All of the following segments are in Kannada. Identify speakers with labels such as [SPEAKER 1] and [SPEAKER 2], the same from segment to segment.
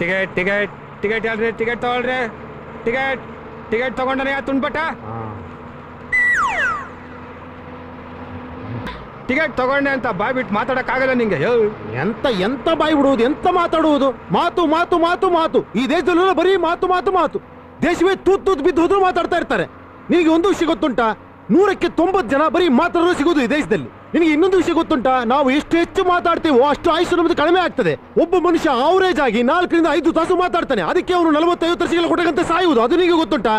[SPEAKER 1] ಟಿಕೆಟ್ ಟಿಕೆಟ್ ಟಿಕೆಟ್ ಹೇಳ್ರಿ, ಟಿಕೆಟ್ ತಗೊಳ್ರಿ. ಟಿಕೆಟ್ ಟಿಕೆಟ್ ತಗೊಂಡನೆ ತುಂಡ್ಬಟ್ಟ. ಟಿಕೆಟ್ ತಗೊಂಡೆ ಅಂತ ಬಾಯ್ ಬಿಟ್ಟು ಮಾತಾಡಕ್ಕಾಗಲ್ಲ ನಿಂಗೆ.
[SPEAKER 2] ಎಂತ ಎಂತ ಬಾಯಿ ಬಿಡುವುದು, ಎಂತ ಮಾತಾಡುವುದು? ಮಾತು ಮಾತು ಮಾತು ಮಾತು. ಈ ದೇಶದಲ್ಲೆಲ್ಲ ಬರೀ ಮಾತು ಮಾತು ಮಾತು. ದೇಶವೇ ತೂತ್ ತೂತ್ ಬಿದ್ದು ಹೋದ್ರು ಮಾತಾಡ್ತಾ ಇರ್ತಾರೆ. ನಿನಗೆ ಒಂದು ವಿಷಯ ಗೊತ್ತುಂಟಾ? 100ಕ್ಕೆ 90 ಜನ ಬರೀ ಮಾತಾಡೋರು ಸಿಗೋದು ಈ ದೇಶದಲ್ಲಿ. ನಿನಗೆ ಇನ್ನೊಂದು ವಿಷಯ ಗೊತ್ತುಂಟಾ? ನಾವು ಎಷ್ಟು ಹೆಚ್ಚು ಮಾತಾಡ್ತೀವೋ ಅಷ್ಟು ಆಯುಷ್ಯ ನಮ್ಮದು ಕಡಿಮೆ ಆಗ್ತದೆ. ಒಬ್ಬ ಮನುಷ್ಯ ಆವರೇಜ್ ಆಗಿ 4 ರಿಂದ 5 ತಾಸು ಮಾತಾಡ್ತಾನೆ. ಅದಕ್ಕೆ ಅವನು 40-50 ವರ್ಷಗಳ ಕೊಟ್ಟಂತೆ ಸಾಯುವುದು. ಅದು ನಿಮಗೆ ಗೊತ್ತುಂಟಾ?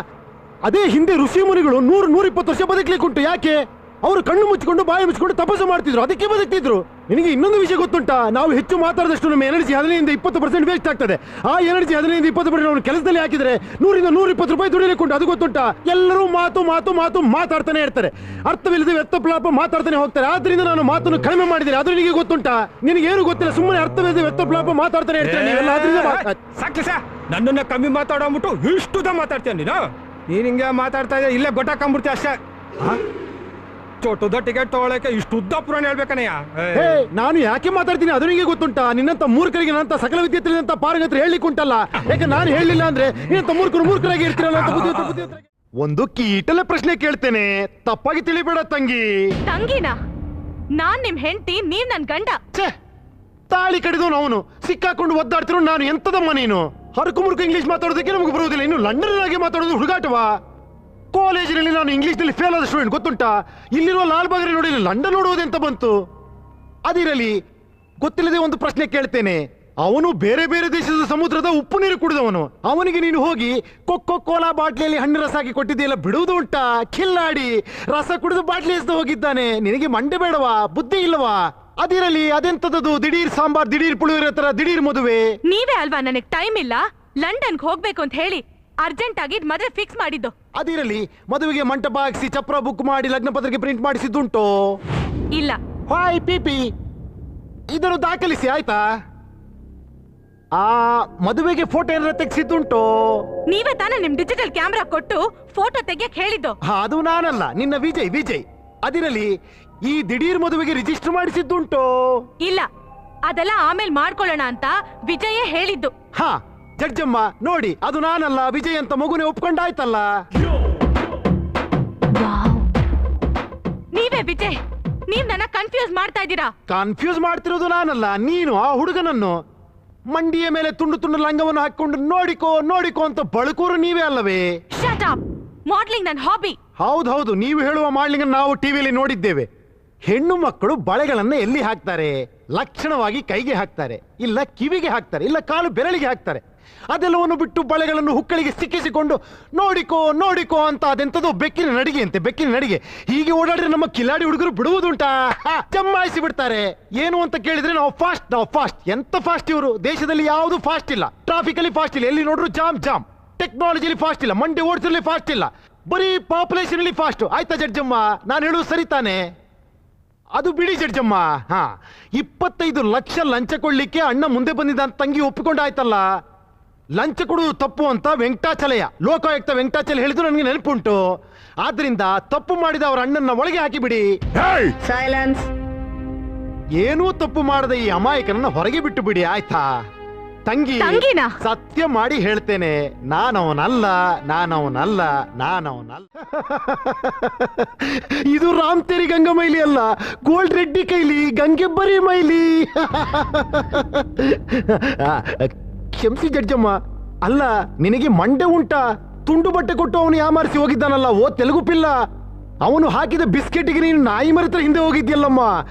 [SPEAKER 2] ಅದೇ ಹಿಂದೆ ಋಷಿ ಮುನಿಗಳು 100-120 ವರ್ಷ ಬದುಕಲಿಕ್ಕೆ ಉಂಟು. ಯಾಕೆ? ಅವರು ಕಣ್ಣು ಮುಚ್ಚಿಕೊಂಡು ಬಾಯಿ ಮುಚ್ಚಿಕೊಂಡು ತಪಸ್ಸು ಮಾಡ್ತಿದ್ರು, ಅದಕ್ಕೆ ಬದುಕ್ತಿದ್ರು. ನಿನಗೆ ಇನ್ನೊಂದು ವಿಷಯ ಗೊತ್ತುಂಟಾ? ನಾವು ಹೆಚ್ಚು ಮಾತಾಡಿದಷ್ಟು ನಮ್ಮ ಎನರ್ಜಿ 15-20% ವೇಸ್ಟ್ ಆಗ್ತದೆ. ಆ ಎನರ್ಜಿ 15-20% ನಾವು ಕೆಲಸದಲ್ಲಿ ಹಾಕಿದ್ರೆ 100-120 ರೂಪಾಯಿ ದುಡಿಲಿಕ್ಕೆ ಉಂಟು. ಅದು ಗೊತ್ತುಂಟಾ? ಎಲ್ಲರೂ ಮಾತು ಮಾತು ಮಾತು ಮಾತಾಡ್ತಾನೆ ಇರ್ತಾರೆ. ಅರ್ಥವಿಲ್ಲದೆ ವ್ಯರ್ಥಪ್ಲಾಪ ಮಾತಾಡ್ತಾನೆ ಹೋಗ್ತಾರೆ. ಆದ್ರಿಂದ ನಾನು ಮಾತನ್ನು ಕಡಿಮೆ ಮಾಡಿದ್ದೇನೆ. ಅದು ನಿನಗೆ ಗೊತ್ತುಂಟಾ? ನಿನಗೇನು ಗೊತ್ತಿಲ್ಲ, ಸುಮ್ಮನೆ ಅರ್ಥವಿಲ್ಲದೆ ವ್ಯರ್ಥಪ್ಲಾಪ ಮಾತಾಡ್ತಾನೆ ಇರ್ತಾರೆ ನೀವೆಲ್ಲ. ಆದ್ರಿಂದ
[SPEAKER 1] ಸಾಕ್ಲಿ ಸಾ, ನನ್ನನ್ನ ಕಮ್ಮಿ ಮಾತಾಡೋಗ್ಬಿಟ್ಟು ಇಷ್ಟುದ ಮಾತಾಡ್ತೀಯ ನೀನು. ನೀನ್ ಹಿಂಗೆ ಮಾತಾಡ್ತಾ ಇದ್ದೆ, ಇಲ್ಲೇ ಗೊತ್ತಾಕೊಂಡ್ಬಿಡ್ತೀಯ ಅಷ್ಟೇ. ಚೋಟುದ ಟಿಕೆಟ್ ತಗೊಳಕ್ಕೆ ಇಷ್ಟು ಉದ್ದ ಪುರಾಣ ಹೇಳ್ಬೇಕನಯ್ಯ.
[SPEAKER 2] ನಾನು ಯಾಕೆ ಮಾತಾಡ್ತೀನಿ ಅದು ನಿಮಗೆ ಗೊತ್ತುಂಟಾ? ನಿನ್ನಂತ ಮೂರ್ಖರಿಗೆ ನಂತ ಸಕಲ ವಿದ್ಯೆ ತಿಳಿದಂತ ಪಾರಗತ್ರ ಹೇಳಲಿಕ್ಕೆ ಉಂಟಲ್ಲ. ಯಾಕೆ ನಾನು ಹೇಳಲಿಲ್ಲ ಅಂದ್ರೆ ನಿನ್ನಂತ ಮೂರ್ಖರಾಗಿ ಇರ್ತೀರಲ್ಲ ಅಂತ ಬುದ್ಧಿ. ಒಂದು ಕೀಟಲೆ ಪ್ರಶ್ನೆ ಕೇಳ್ತೇನೆ, ತಪ್ಪಾಗಿ ತಿಳಿಬೇಡ ತಂಗಿ.
[SPEAKER 3] ತಂಗಿನ? ನಾನ್ ನಿಮ್ ಹೆಂಡತಿ, ನೀವ್ ನನ್ ಗಂಡ.
[SPEAKER 2] ತಾಳಿ ಕಡಿದವನು ಅವನು, ಸಿಕ್ಕಾಕೊಂಡು ಒದ್ದಾಡ್ತಿರೋ ನಾನು. ಎಂತದಮ್ಮ ನೀನು? ಹರಕು ಮುರುಕು ಇಂಗ್ಲಿಷ್ ಮಾತಾಡೋದಕ್ಕೆ ನಮಗೆ ಬರುವುದಿಲ್ಲ, ಇನ್ನು ಲಂಡನ್ ಆಗಿ ಮಾತಾಡೋದು ಹುಡುಗಾಟವಾ? ಕಾಲೇಜಿನಲ್ಲಿ ನಾನು ಇಂಗ್ಲಿಷ್ನಲ್ಲಿ ಫೇಲ್ ಆದ ಸ್ಟೂಡೆಂಟ್ ಗೊತ್ತುಂಟಾ? ಇಲ್ಲಿರುವ ಲಾಲ್ಬಾಗ್ರೆ ನೋಡಿ ಲಂಡನ್ ನೋಡುವುದೆಂತ ಬಂತು? ಅದಿರಲಿ, ಗೊತ್ತಿಲ್ಲದೆ ಒಂದು ಪ್ರಶ್ನೆ ಕೇಳ್ತೇನೆ. ಅವನು ಬೇರೆ ಬೇರೆ ದೇಶದ ಸಮುದ್ರದ ಉಪ್ಪು ನೀರು ಕುಡಿದವನು. ಅವನಿಗೆ ನೀನು ಹೋಗಿ ಕೊಕ್ಕೋ ಕೋಲಾ ಬಾಟ್ಲಿಯಲ್ಲಿ ಹಣ್ಣು ರಸ ಹಾಕಿ ಕೊಟ್ಟಿದೆಯಲ್ಲ, ಬಿಡುವುದು ಉಂಟಾ? ಖಿಲ್ಲಾಡಿ ರಸ ಕುಡಿದು ಬಾಟ್ಲಿ ಎಸ್ದು ಹೋಗಿದ್ದಾನೆ. ನಿನಗೆ ಮಂಡೆ ಬೇಡವಾ? ಬುದ್ಧಿ ಇಲ್ಲವಾ? ಅದಿರಲಿ, ಅದೆಂತದದು ದಿಢೀರ್ ಸಾಂಬಾರ್, ದಿಢೀರ್ ಪುಳಿಯೋಗರೆ ತರ ದಿಢೀರ್ ಮದುವೆ?
[SPEAKER 3] ನೀವೇ ಅಲ್ವಾ ನನಗ್ ಟೈಮ್ ಇಲ್ಲ, ಲಂಡನ್ಗೆ ಹೋಗ್ಬೇಕು ಅಂತ ಹೇಳಿ ಅರ್ಜೆಂಟ್ ಆಗಿ ಮದುವೆ ಫಿಕ್ಸ್ ಮಾಡಿದ್ದು.
[SPEAKER 2] ಅದಿರಲಿ, ಮದುವೆಗೆ ಮಂಟಪ ಹಾಕಿಸಿ ಚಪ್ರ ಬುಕ್ ಮಾಡಿ ಲಗ್ನ ಪತ್ರಿಕೆ ಪ್ರಿಂಟ್ ಮಾಡಿಸಿದ್ದುಂಟು?
[SPEAKER 3] ಇಲ್ಲ.
[SPEAKER 2] ಹಾಯ್ ಪಿಪಿ, ಇದನ್ನು ದಾಖಲಿಸಿ ಆಯ್ತಾ? ಆ ಮದುವೆಗೆ ಫೋಟೋ ಏನಾರ ತೆಗೆಸಿದ್ದುಂಟು?
[SPEAKER 3] ನೀವೇ ತಾನೇ ನಿಮ್ ಡಿಜಿಟಲ್ ಕ್ಯಾಮ್ರಾ ಕೊಟ್ಟು ಫೋಟೋ ತೆಗಿಯಕ್ ಹೇಳಿದ್ದು.
[SPEAKER 2] ಅದು ನಾನಲ್ಲ, ನಿನ್ನ ವಿಜಯ್. ಅದಿರಲಿ, ಈ ದಿಢೀರ್ ಮದುವೆಗೆ ರಿಜಿಸ್ಟರ್ ಮಾಡಿಸಿದ್ದುಂಟು?
[SPEAKER 3] ಇಲ್ಲ, ಅದೆಲ್ಲ ಆಮೇಲೆ ಮಾಡ್ಕೊಳ್ಳೋಣ ಅಂತ ವಿಜಯೇ ಹೇಳಿದ್ದು.
[SPEAKER 2] ಹಾ ಜಡ್ಜಮ್ಮ ನೋಡಿ, ಅದು ನಾನಲ್ಲ, ವಿಜಯ್ ಅಂತ ಮಗುನೇ ಒಪ್ಕೊಂಡಾಯ್ತಲ್ಲ.
[SPEAKER 3] ನೀವೇ ವಿಜಯ್, ನೀವ್ ನನ್ನ ಕನ್ಫ್ಯೂಸ್ ಮಾಡ್ತಾ ಇದ್ದೀರಾ.
[SPEAKER 2] ಕನ್ಫ್ಯೂಸ್ ಮಾಡ್ತಿರೋದು ನಾನಲ್ಲ, ನೀನು ಆ ಹುಡುಗನನ್ನು. ಮಂಡಿಯ ಮೇಲೆ ತುಂಡು ತುಂಡು ಲಂಗವನ್ನು ಹಾಕೊಂಡು ನೋಡಿಕೋ ಅಂತ ಬಳುಕೂರು ನೀವೇ ಅಲ್ಲವೇ?
[SPEAKER 3] Shut up. ಮಾಡ್ಲಿಂಗ್ ನನ್ನ ಹಾಬಿ.
[SPEAKER 2] ಹೌದು, ನೀವು ಹೇಳುವ ಮಾಡ್ಲಿಂಗ್ ನಾವು ಟಿವಿಯಲ್ಲಿ ನೋಡಿದ್ದೇವೆ. ಹೆಣ್ಣು ಮಕ್ಕಳು ಬಳೆಗಳನ್ನ ಎಲ್ಲಿ ಹಾಕ್ತಾರೆ? ಲಕ್ಷಣವಾಗಿ ಕೈಗೆ ಹಾಕ್ತಾರೆ, ಇಲ್ಲ ಕಿವಿಗೆ ಹಾಕ್ತಾರೆ, ಇಲ್ಲ ಕಾಲು ಬೆರಳಿಗೆ ಹಾಕ್ತಾರೆ. ಅದೆಲ್ಲವನ್ನು ಬಿಟ್ಟು ಬಳೆಗಳನ್ನು ಹುಕ್ಕಳಿಗೆ ಸಿಕ್ಕಿಸಿಕೊಂಡು ನೋಡಿಕೋ ಅಂತ ಅದೆಂತದೋ ಬೆಕ್ಕಿನ ನಡಿಗೆ ಹೀಗೆ ಓಡಾಡಿದ್ರೆ ನಮ್ಮ ಕಿಲಾಡಿ ಹುಡುಗರು ಬಿಡುವುದುಂಟಾ? ಜಮಾಯಿಸಿ ಬಿಡ್ತಾರೆ. ಏನು ಅಂತ ಕೇಳಿದ್ರೆ ನಾವು ಫಾಸ್ಟ್. ಎಂತ ಫಾಸ್ಟ್ ಇವರು? ದೇಶದಲ್ಲಿ ಯಾವುದು ಫಾಸ್ಟ್ ಇಲ್ಲ. ಟ್ರಾಫಿಕ್ ಅಲ್ಲಿ ಫಾಸ್ಟ್ ಇಲ್ಲ, ಎಲ್ಲಿ ನೋಡ್ರು ಜಾಮ್. ಟೆಕ್ನಾಲಜಿಲಿ ಫಾಸ್ಟ್ ಇಲ್ಲ, ಮಂಡಿ ಓಡಿಸಲಿ ಫಾಸ್ಟ್ ಇಲ್ಲ, ಬರೀ ಪಾಪ್ಯುಲೇಷನ್ ಅಲ್ಲಿ ಫಾಸ್ಟ್. ಆಯ್ತಾ ಜಡ್ಜಮ್ಮ, ನಾನು ಹೇಳುವುದು ಸರಿ ತಾನೆ? ಅದು ಬಿಡಿ ಜಡ್ಜಮ್ಮ. 25 ಲಕ್ಷ ಲಂಚ ಕೊಡ್ಲಿಕ್ಕೆ ಅಣ್ಣ ಮುಂದೆ ಬಂದಿದ್ದ ಅಂತ ತಂಗಿ ಒಪ್ಪಿಕೊಂಡಾಯ್ತಲ್ಲ. ಲಂಚ ಕೊಡುವುದು ತಪ್ಪು ಅಂತ ಲೋಕಾಯುಕ್ತ ವೆಂಕಟಾಚಲ ಹೇಳಿದ್ರು ನನಗೆ ನೆನಪುಂಟು. ಆದ್ರಿಂದ ತಪ್ಪು ಮಾಡಿದ ಅವರ ಅಣ್ಣನ ಒಳಗೆ ಹಾಕಿಬಿಡಿ.
[SPEAKER 3] ಸೈಲೆನ್ಸ್.
[SPEAKER 2] ಏನೂ ತಪ್ಪು ಮಾಡದ ಈ ಅಮಾಯಕನನ್ನ ಹೊರಗೆ ಬಿಟ್ಟು ಬಿಡಿ ಆಯ್ತಾ? ತಂಗಿನ ಸತ್ಯ ಮಾಡಿ ಹೇಳ್ತೇನೆ, ನಾನವನಲ್ಲ. ಇದು ರಾಮ್ ತೇರಿ ಗಂಗಾ ಮೈಲಿ ಅಲ್ಲ, ಗೋಲ್ಡ್ ರೆಡ್ಡಿ ಕೈಲಿ ಗಂಗೆಬ್ಬರಿ ಮೈಲಿ. ಕ್ಷಮಿಸಿ ಜಡ್ಜಮ್ಮ. ಅಲ್ಲ, ನಿನಗೆ ಮಂಡೆ ಉಂಟಾ? ತುಂಡು ಬಟ್ಟೆ ಕೊಟ್ಟು ಅವನು ಯಾಮಾರಿಸಿ ಹೋಗಿದ್ದಾನಲ್ಲ, ಓ ತೆಲುಗು ಪಿಲ್ಲ. ಅವನು ಹಾಕಿದ ಬಿಸ್ಕೆಟ್ಗೆ ನೀನು ನಾಯಿ ಮರಿತರ ಹಿಂದೆ ಹೋಗಿದ್ಯಲ್ಲಮ್ಮ.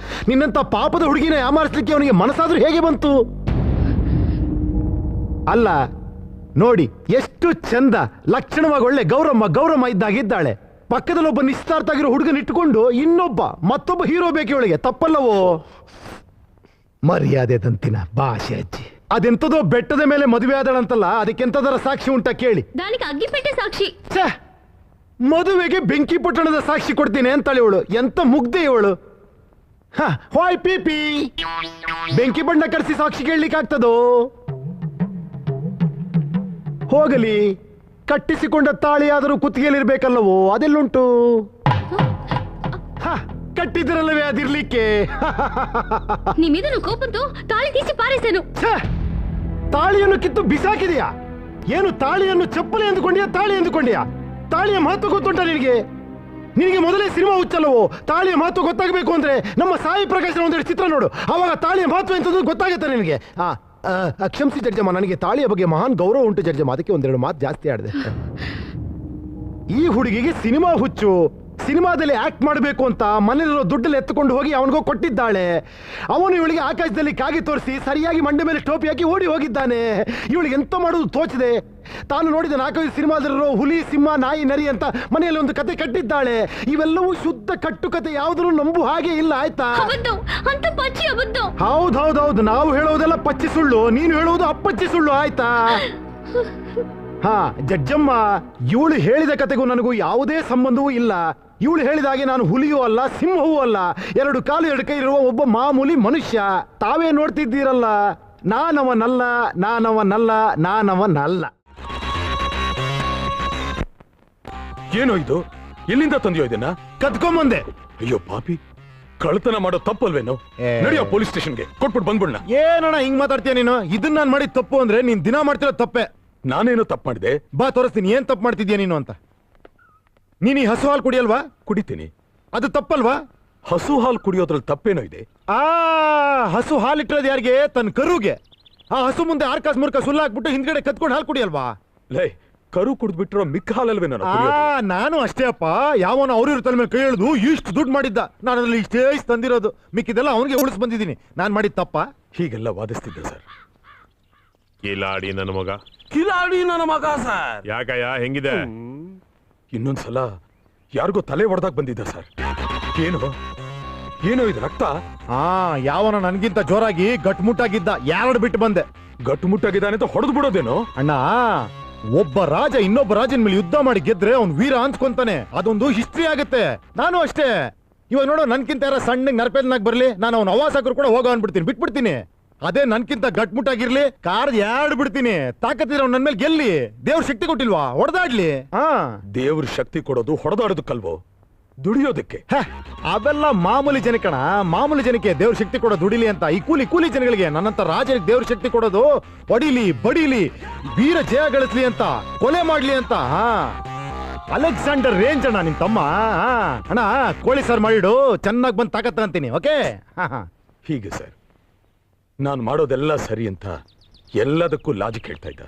[SPEAKER 2] ನಿನ್ನಂತ ಪಾಪದ ಹುಡುಗಿನ ಯಾಮಾರಿಸ್ಲಿಕ್ಕೆ ಅವನಿಗೆ ಮನಸ್ಸಾದ್ರೂ ಹೇಗೆ ಬಂತು? ಅಲ್ಲ ನೋಡಿ, ಎಷ್ಟು ಚಂದ ಲಕ್ಷಣವಾಗಿ ಒಳ್ಳೆ ಗೌರಮ್ಮ ಇದ್ದಾಗಿದ್ದಾಳೆ. ಪಕ್ಕದಲ್ಲೊಬ್ಬ ನಿಶ್ಚಿತಾರ್ಥ ಆಗಿರೋ ಹುಡುಗನ ಇಟ್ಟುಕೊಂಡು ಮತ್ತೊಬ್ಬ ಹೀರೋ ಬೇಕು ಇವಳಿಗೆ. ತಪ್ಪಲ್ಲವೋ? ಮರ್ಯಾದೆ ತಂತಿನ ಭಾಷೆ ಅಜ್ಜಿ. ಅದೆಂತದೋ ಬೆಟ್ಟದ ಮೇಲೆ ಮದುವೆ ಆದಳಂತಲ್ಲ, ಅದಕ್ಕೆಂತದರ ಸಾಕ್ಷಿ ಉಂಟಾ ಕೇಳಿ?
[SPEAKER 3] ಅಗ್ಗಿಪೆಟ್ಟೆ ಸಾಕ್ಷಿ.
[SPEAKER 2] ಮದುವೆಗೆ ಬೆಂಕಿ ಪಟ್ಟಣದ ಸಾಕ್ಷಿ ಕೊಡ್ತೀನಿ ಅಂತಾಳೆ ಇವಳು. ಎಂತ ಮುಗ್ದೆ ಇವಳು. ಹಾಯ್ ಪಿಪಿ, ಬೆಂಕಿ ಬಣ್ಣ ಕರೆಸಿ ಸಾಕ್ಷಿ ಕೇಳಲಿಕ್ಕೆ ಆಗ್ತದೋ? ಹೋಗಲಿ, ಕಟ್ಟಿಸಿಕೊಂಡ ತಾಳಿಯಾದರೂ ಕುತ್ತಿಗೆಯಲ್ಲಿರ್ಬೇಕಲ್ಲವೋ? ಅದೆಲ್ಲುಂಟು? ಕಟ್ಟಿದ್ರಲ್ಲವೇ ಅದಿರ್ಲಿಕ್ಕೆ.
[SPEAKER 3] ನಿಮ್ಮಿದನ್ನು ಕೋಪಂತು ತಾಳಿ ತೀಸಿ ಪಾರಿಸೇನು.
[SPEAKER 2] ತಾಳಿಯನ್ನು ಕಿತ್ತು ಬಿಸಾಕಿದೆಯಾ? ಏನು ತಾಳಿಯನ್ನು ಚಪ್ಪಲಿ ಎಂದುಕೊಂಡಿಯಾ, ತಾಳಿ ಎಂದುಕೊಂಡಿಯಾ? ತಾಳಿಯ ಮಹತ್ವ ಗೊತ್ತುಂಟ ನಿನಗೆ? ನಿನಗೆ ಮೊದಲೇ ಸಿನಿಮಾ ಹುಚ್ಚಲ್ಲವೋ? ತಾಳಿಯ ಮಹತ್ವ ಗೊತ್ತಾಗಬೇಕು ಅಂದ್ರೆ ನಮ್ಮ ಸಾಯಿ ಪ್ರಕಾಶನ ಒಂದೆರಡು ಚಿತ್ರ ನೋಡು, ಅವಾಗ ತಾಳಿಯ ಮಹತ್ವ ಎಂತದ್ದು ಗೊತ್ತಾಗುತ್ತೆ ನಿನಗೆ. ಕ್ಷಮಿಸಿ ಜಡ್ಜಮ್ಮ, ನನಗೆ ತಾಳಿಯ ಬಗ್ಗೆ ಮಹಾನ್ ಗೌರವ ಉಂಟು ಜಡ್ಜಮ್ಮ, ಅದಕ್ಕೆ ಒಂದೆರಡು ಮಾತು ಜಾಸ್ತಿ ಆಡಿದೆ. ಈ ಹುಡುಗಿಗೆ ಸಿನಿಮಾ ಹುಚ್ಚು, ಸಿನಿಮಾದಲ್ಲಿ ಆಕ್ಟ್ ಮಾಡಬೇಕು ಅಂತ ಮನೆಯಲ್ಲಿರೋ ದುಡ್ಡಲ್ಲಿ ಎತ್ತುಕೊಂಡು ಹೋಗಿ ಅವನಿಗೋ ಕೊಟ್ಟಿದ್ದಾಳೆ. ಅವನು ಇವಳಿಗೆ ಆಕಾಶದಲ್ಲಿ ಕಾಗಿ ತೋರಿಸಿ ಸರಿಯಾಗಿ ಮಂಡೆ ಮೇಲೆ ಟೋಪಿ ಹಾಕಿ ಓಡಿ ಹೋಗಿದ್ದಾನೆ. ಇವಳಿಗೆ ಎಂತ ಮಾಡೋದು ತೋಚಿದೆ. ತಾನು ನೋಡಿದ 4-5 ಸಿನಿಮಾದಲ್ಲಿರೋ ಹುಲಿ, ಸಿಂಹ, ನಾಯಿ, ನರಿ ಅಂತ ಮನೆಯಲ್ಲಿ ಒಂದು ಕತೆ ಕಟ್ಟಿದ್ದಾಳೆ. ಇವೆಲ್ಲವೂ ಶುದ್ಧ ಕಟ್ಟುಕತೆ, ಯಾವುದನ್ನು ನಂಬು ಹಾಗೆ ಇಲ್ಲ. ಆಯ್ತಾ? ಹೌದೌದೌದು, ನಾವು ಹೇಳೋದೆಲ್ಲ ಪಚ್ಚಿ ಸುಳ್ಳು, ನೀನು ಹೇಳುವುದು ಅಪ್ಪಚ್ಚಿ ಸುಳ್ಳು. ಆಯ್ತಾ? ಹಾ ಜಡ್ಜಮ್ಮ, ಇವಳು ಹೇಳಿದ ಕತೆಗೂ ನನಗೂ ಯಾವುದೇ ಸಂಬಂಧವೂ ಇಲ್ಲ. ಇವಳು ಹೇಳಿದ ಹಾಗೆ ನಾನು ಹುಲಿಯೂ ಅಲ್ಲ, ಸಿಂಹವೂ ಅಲ್ಲ, 2 ಕಾಲು 2 ಕೈ ಇರುವ ಒಬ್ಬ ಮಾಮೂಲಿ ಮನುಷ್ಯ. ತಾವೇ ನೋಡ್ತಿದ್ದೀರಲ್ಲ, ನಾನವನಲ್ಲ, ನಾನವನಲ್ಲ, ನಾನವನಲ್ಲ.
[SPEAKER 4] ಏನೋ ಇದು? ಎಲ್ಲಿಂದ ತಂದಿಯೋ ಇದನ್ನ?
[SPEAKER 2] ಕತ್ಕೊಂಬಂದೆ.
[SPEAKER 4] ಅಯ್ಯೋ ಪಾಪಿ, ಕಳ್ತನ ಮಾಡೋ ತಪ್ಪಲ್ವೇನೋ? ನಡೆಯೋ ಪೊಲೀಸ್ ಸ್ಟೇಷನ್ಗೆ ಕೊಟ್ಬಿಟ್ಟು ಬಂದ್ಬಿಡ್ನ.
[SPEAKER 2] ಏನಣ್ಣ ಹಿಂಗ್ ಮಾತಾಡ್ತೀಯ ನೀನು? ಇದನ್ನ ನಾನು ಮಾಡಿದ ತಪ್ಪು ಅಂದ್ರೆ ನೀನ್ ದಿನ ಮಾಡ್ತಿರೋ ತಪ್ಪೆ.
[SPEAKER 4] ನಾನೇನೋ ತಪ್ಪು ಮಾಡಿದೆ?
[SPEAKER 2] ಬಾ ತೋರಿಸ್ತೀನಿ ಏನ್ ತಪ್ಪು ಮಾಡ್ತಿದ್ಯಾ ನೀನು ಅಂತ. ನೀನು ಈ ಹಸು ಹಾಲು ಕುಡಿಯಲ್ವಾ?
[SPEAKER 4] ಕುಡಿತೀನಿ.
[SPEAKER 2] ಅದು ತಪ್ಪಲ್ವಾ?
[SPEAKER 4] ಹಸು ಹಾಲು ಕುಡಿಯೋದ್ರಲ್ಲಿ ತಪ್ಪೇನೋ ಇದೆ?
[SPEAKER 2] ಹಸು ಹಾಲಿಟ್ಟಿರೋದು ಯಾರಿಗೆ? ತನ್ನ ಕರುಗೆ. ಆ ಹಸು ಮುಂದೆ ಆರ್ಕಾಸ್ ಮುರ್ಕ ಸುಳ್ಳು ಹಾಕ್ಬಿಟ್ಟು ಹಿಂದ್ಗಡೆ ಕತ್ಕೊಂಡು ಹಾಲು ಕುಡಿಯಲ್ವಾ?
[SPEAKER 4] ಲೇ, ಕರು ಕುಡಿದ್ಬಿಟ್ಟಿರೋ ಮಿಕ್ಕ ಹಾಲಲ್ವೇ ನಾನು?
[SPEAKER 2] ನಾನು ಅಷ್ಟೇ ಅಪ್ಪ. ಯಾವನ ಅವ್ರ ತಲೆ ಮೇಲೆ ಕೈ ಎಳೆದು ಇಷ್ಟು ದುಡ್ಡು ಮಾಡಿದ್ದ, ನಾನು ಅದ್ರಲ್ಲಿ ಇಷ್ಟೇ ತಂದಿರೋದು, ಮಿಕ್ಕಿದೆಲ್ಲ ಅವನಿಗೆ ಉಳಿಸ್ ಬಂದಿದ್ದೀನಿ. ನಾನು ಮಾಡಿದ ತಪ್ಪ?
[SPEAKER 4] ಹೀಗೆಲ್ಲ ವಾದಿಸ್ತಿದ್ದೆ ಸರ್.
[SPEAKER 5] ಕಿಲಾಡಿ ನನ್ನ ಮಗ.
[SPEAKER 4] ಕಿಲಾಡಿ ನನ್ನ ಮಗ ಸರ್.
[SPEAKER 5] ಯಾಕಯ್ಯ, ಹೆಂಗಿದೆ?
[SPEAKER 4] ಇನ್ನೊಂದ್ಸಲ ಯಾರಿಗೋ ತಲೆ ಹೊಡೆದಾಗ ಬಂದಿದ್ದ ಸರ್. ಏನು ಏನೋ ಇದು ರಕ್ತ?
[SPEAKER 2] ಯಾವನ ನನ್ಗಿಂತ ಜೋರಾಗಿ ಗಟ್ಮುಟ್ಟಾಗಿದ್ದ, 2 ಬಿಟ್ಟು ಬಂದೆ.
[SPEAKER 4] ಗಟ್ಟುಮುಟ್ಟಾಗಿದ್ದಾನೆ ಅಂತ ಹೊಡೆದು ಬಿಡೋದೇನೋ?
[SPEAKER 2] ಅಣ್ಣ, ಒಬ್ಬ ರಾಜ ಇನ್ನೊಬ್ಬ ರಾಜನ ಮೇಲೆ ಯುದ್ಧ ಮಾಡಿ ಗೆದ್ರೆ ಅವ್ನು ವೀರ ಅನ್ಸ್ಕೊಂತಾನೆ, ಅದೊಂದು ಹಿಸ್ಟ್ರಿ ಆಗುತ್ತೆ. ನಾನು ಅಷ್ಟೇ. ಇವಾಗ ನೋಡೋ, ನನ್ಕಿಂತ ಯಾರ ಸಣ್ಣ ನರಪೇದನಾಗ್ ಬರ್ಲಿ, ನಾನು ಅವ್ನ ಅವಾಸಕರು ಕೂಡ ಹೋಗೋ ಅನ್ಬಿಡ್ತೀನಿ, ಬಿಟ್ಬಿಡ್ತೀನಿ. ಅದೇ ನನ್ಕಿಂತ ಗಟ್ಮುಟ್ಟಾಗಿರ್ಲಿ, ಕಾರ್ 2 ಬಿಡ್ತೀನಿ. ತಾಕತ್ತಿರೋ ನನ್ ಮೇಲೆ ಗೆಲ್ಲಿ. ದೇವ್ರ ಶಕ್ತಿ ಕೊಟ್ಟಿಲ್ವಾ? ಹೊಡೆದಾಡ್ಲಿ.
[SPEAKER 4] ದೇವ್ರ ಶಕ್ತಿ ಕೊಡೋದು ಹೊಡೆದಾಡೋದಕ್ಕಲ್ವೋ, ದುಡಿಯೋದಕ್ಕೆ.
[SPEAKER 2] ಅವೆಲ್ಲ ಮಾಮೂಲಿ ಜನಕಣ. ಮಾಮೂಲಿ ಜನಕ್ಕೆ ದೇವ್ರ ಶಕ್ತಿ ಕೊಡೋ ದುಡಿಲಿ ಅಂತ. ಈ ಕೂಲಿ ಜನಗಳಿಗೆ, ನನ್ನಂತ ರಾಜನಿಗೆ ದೇವ್ರ ಶಕ್ತಿ ಕೊಡೋದು ಹೊಡಿಲಿ, ಬಡಿಲಿ, ವೀರ ಜಯ ಗಳಿಸ್ಲಿ ಅಂತ, ಕೊಲೆ ಮಾಡ್ಲಿ ಅಂತ. ಅಲೆಕ್ಸಾಂಡರ್ ರೇಂಜ್ ಅಣ್ಣ ನಿನ್ ತಮ್ಮ. ಅಣ್ಣ, ಕೋಳಿ ಸಾರ್ ಮಾಡಿಡು, ಚೆನ್ನಾಗಿ ಬಂದು ತಾಕತ್ತ ಅಂತೀನಿ. ಓಕೆ?
[SPEAKER 4] ಹೀಗೆ ಸರ್, ನಾನು ಮಾಡೋದೆಲ್ಲ ಸರಿ ಅಂತ ಎಲ್ಲದಕ್ಕೂ ಲಾಜಿಕ್ ಹೇಳ್ತಾ ಇದ್ದ.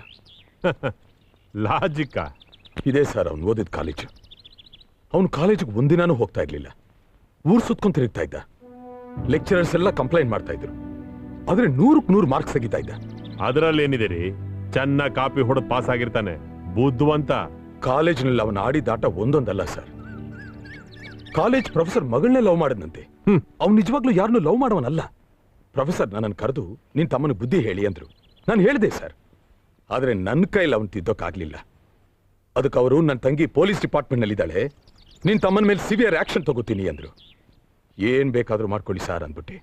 [SPEAKER 5] ಲಾಜಿಕ್ಕ?
[SPEAKER 4] ಇದೇ ಸರ್ ಅವ್ನು ಓದಿದ ಕಾಲೇಜು. ಅವನು ಕಾಲೇಜಿಗೆ ಒಂದಿನಾನು ಹೋಗ್ತಾ ಇರ್ಲಿಲ್ಲ, ಊರ್ ಸುತ್ಕೊಂಡ್ ತಿರುಗ್ತಾ ಇದ್ದ. ಲೆಕ್ಚರರ್ಸ್ ಎಲ್ಲ ಕಂಪ್ಲೇಂಟ್ ಮಾಡ್ತಾ ಇದ್ರು, ಆದ್ರೆ 100ಕ್ಕೆ 100 ಮಾರ್ಕ್ಸ್ ತೆಗಿತಾ ಇದ್ದ.
[SPEAKER 5] ಅದರಲ್ಲಿ ಏನಿದೆ ರೀ? ಚೆನ್ನಾಗಿ ಕಾಪಿ ಹೊಡೆದು ಪಾಸ್ ಆಗಿರ್ತಾನೆ, ಬುದ್ಧವಂತ.
[SPEAKER 4] ಕಾಲೇಜಿನಲ್ಲಿ ಅವನ ಆಡಿದಾಟ ಒಂದೊಂದಲ್ಲ ಸರ್. ಕಾಲೇಜ್ ಪ್ರೊಫೆಸರ್ ಮಗಳನ್ನೇ ಲವ್ ಮಾಡದಂತೆ. ಅವ್ನು ನಿಜವಾಗ್ಲೂ ಯಾರನ್ನೂ ಲವ್ ಮಾಡವನಲ್ಲ. ಪ್ರೊಫೆಸರ್ ನನ್ನನ್ನು ಕರೆದು ನಿನ್ ತಮ್ಮನ ಬುದ್ಧಿ ಹೇಳಿ ಅಂದ್ರು. ನಾನು ಹೇಳಿದೆ ಸರ್, ಆದ್ರೆ ನನ್ನ ಕೈಲಿ ಅವನು ತಿದ್ದೋಕ್ಕಾಗ್ಲಿಲ್ಲ. ಅದಕ್ಕೆ ಅವರು ನನ್ನ ತಂಗಿ ಪೊಲೀಸ್ ಡಿಪಾರ್ಟ್ಮೆಂಟ್ ನಲ್ಲಿದ್ದಾಳೆ, ನಿನ್ ತಮ್ಮನ ಮೇಲೆ ಸಿವಿಯರ್ ಆಕ್ಷನ್ ತಗೋತೀನಿ ಅಂದ್ರು. ಏನ್ ಬೇಕಾದ್ರೂ ಮಾಡ್ಕೊಳ್ಳಿ ಸರ್ ಅಂದ್ಬಿಟ್ಟೆ.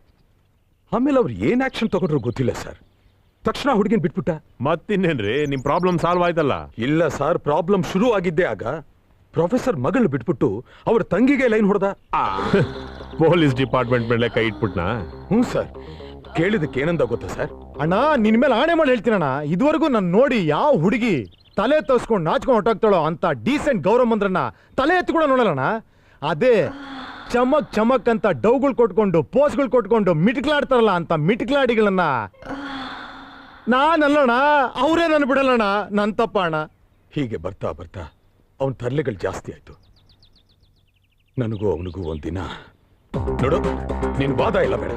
[SPEAKER 4] ಆಮೇಲೆ ಅವ್ರು ಏನ್ ಆಕ್ಷನ್ ತಗೊಂಡ್ರು ಗೊತ್ತಿಲ್ಲ ಸರ್. ತಕ್ಷಣ ಹುಡುಗಿನ ಬಿಟ್ಬಿಟ್ಟ.
[SPEAKER 5] ಮತ್ತಿನ್ನೇನ್ರಿ, ನಿಮ್ ಪ್ರಾಬ್ಲಮ್ ಸಾಲ್ವ್ ಆಯ್ತಲ್ಲ?
[SPEAKER 4] ಇಲ್ಲ ಸರ್, ಪ್ರಾಬ್ಲಮ್ ಶುರು ಆಗಿದ್ದೆ ಆಗ. ಪ್ರೊಫೆಸರ್ ಮಗಳು ಬಿಟ್ಬಿಟ್ಟು ಅವ್ರ ತಂಗಿಗೆ ಲೈನ್ ಹೊಡೆದ.
[SPEAKER 5] ಪೊಲೀಸ್ ಡಿಪಾರ್ಟ್ಮೆಂಟ್ ಮೇಲೆ ಕೈ ಇಟ್ಬಿಟ್ನಾ?
[SPEAKER 4] ಹ್ಞೂ ಸರ್. ಕೇಳಿದಕ್ಕೆ ಏನಂದ ಗೊತ್ತಾ ಸರ್?
[SPEAKER 2] ಅಣ್ಣ, ನಿನ್ ಮೇಲೆ ಆಣೆ ಮಾಡಿ ಹೇಳ್ತೀನಣ್ಣ, ಇದುವರೆಗೂ ನಾನು ನೋಡಿ ಯಾವ ಹುಡುಗಿ ತಲೆ ತೋರಿಸ್ಕೊಂಡು ನಾಚ್ಕೊಂಡು ಹೊಟ್ಟಾಗ್ತಾಳೋ ಅಂತ ಡೀಸೆಂಟ್ ಗೌರವ ಮಂದ್ರನ್ನ ತಲೆ ಎತ್ತಿ ಕೂಡ ನೋಡಲ್ಲಣ್ಣ. ಅದೇ ಚಮಕ್ ಚಮಕ್ ಅಂತ ಡೌಗಳು ಕೊಟ್ಕೊಂಡು, ಪೋಸ್ಗಳು ಕೊಟ್ಕೊಂಡು ಮಿಟ್ಕ್ಲಾಡ್ತಾರಲ್ಲ ಅಂತ ಮಿಟ್ಕ್ಲಾಡಿಗಳನ್ನ ನಾನಲ್ಲಣ್ಣ, ಅವರೇ ನನ್ನ ಬಿಡಲ್ಲಣ್ಣ. ನನ್ ತಪ್ಪ ಅಣ್ಣ.
[SPEAKER 4] ಹೀಗೆ ಬರ್ತಾ ಬರ್ತಾ ಅವನ ತರ್ಲೆಗಳು ಜಾಸ್ತಿ ಆಯ್ತು. ನನಗೂ ಅವನಿಗೂ ಒಂದಿನ ನೋಡು, ನೀನ್ ವಾದ ಇಲ್ಲ ಬೇಡ,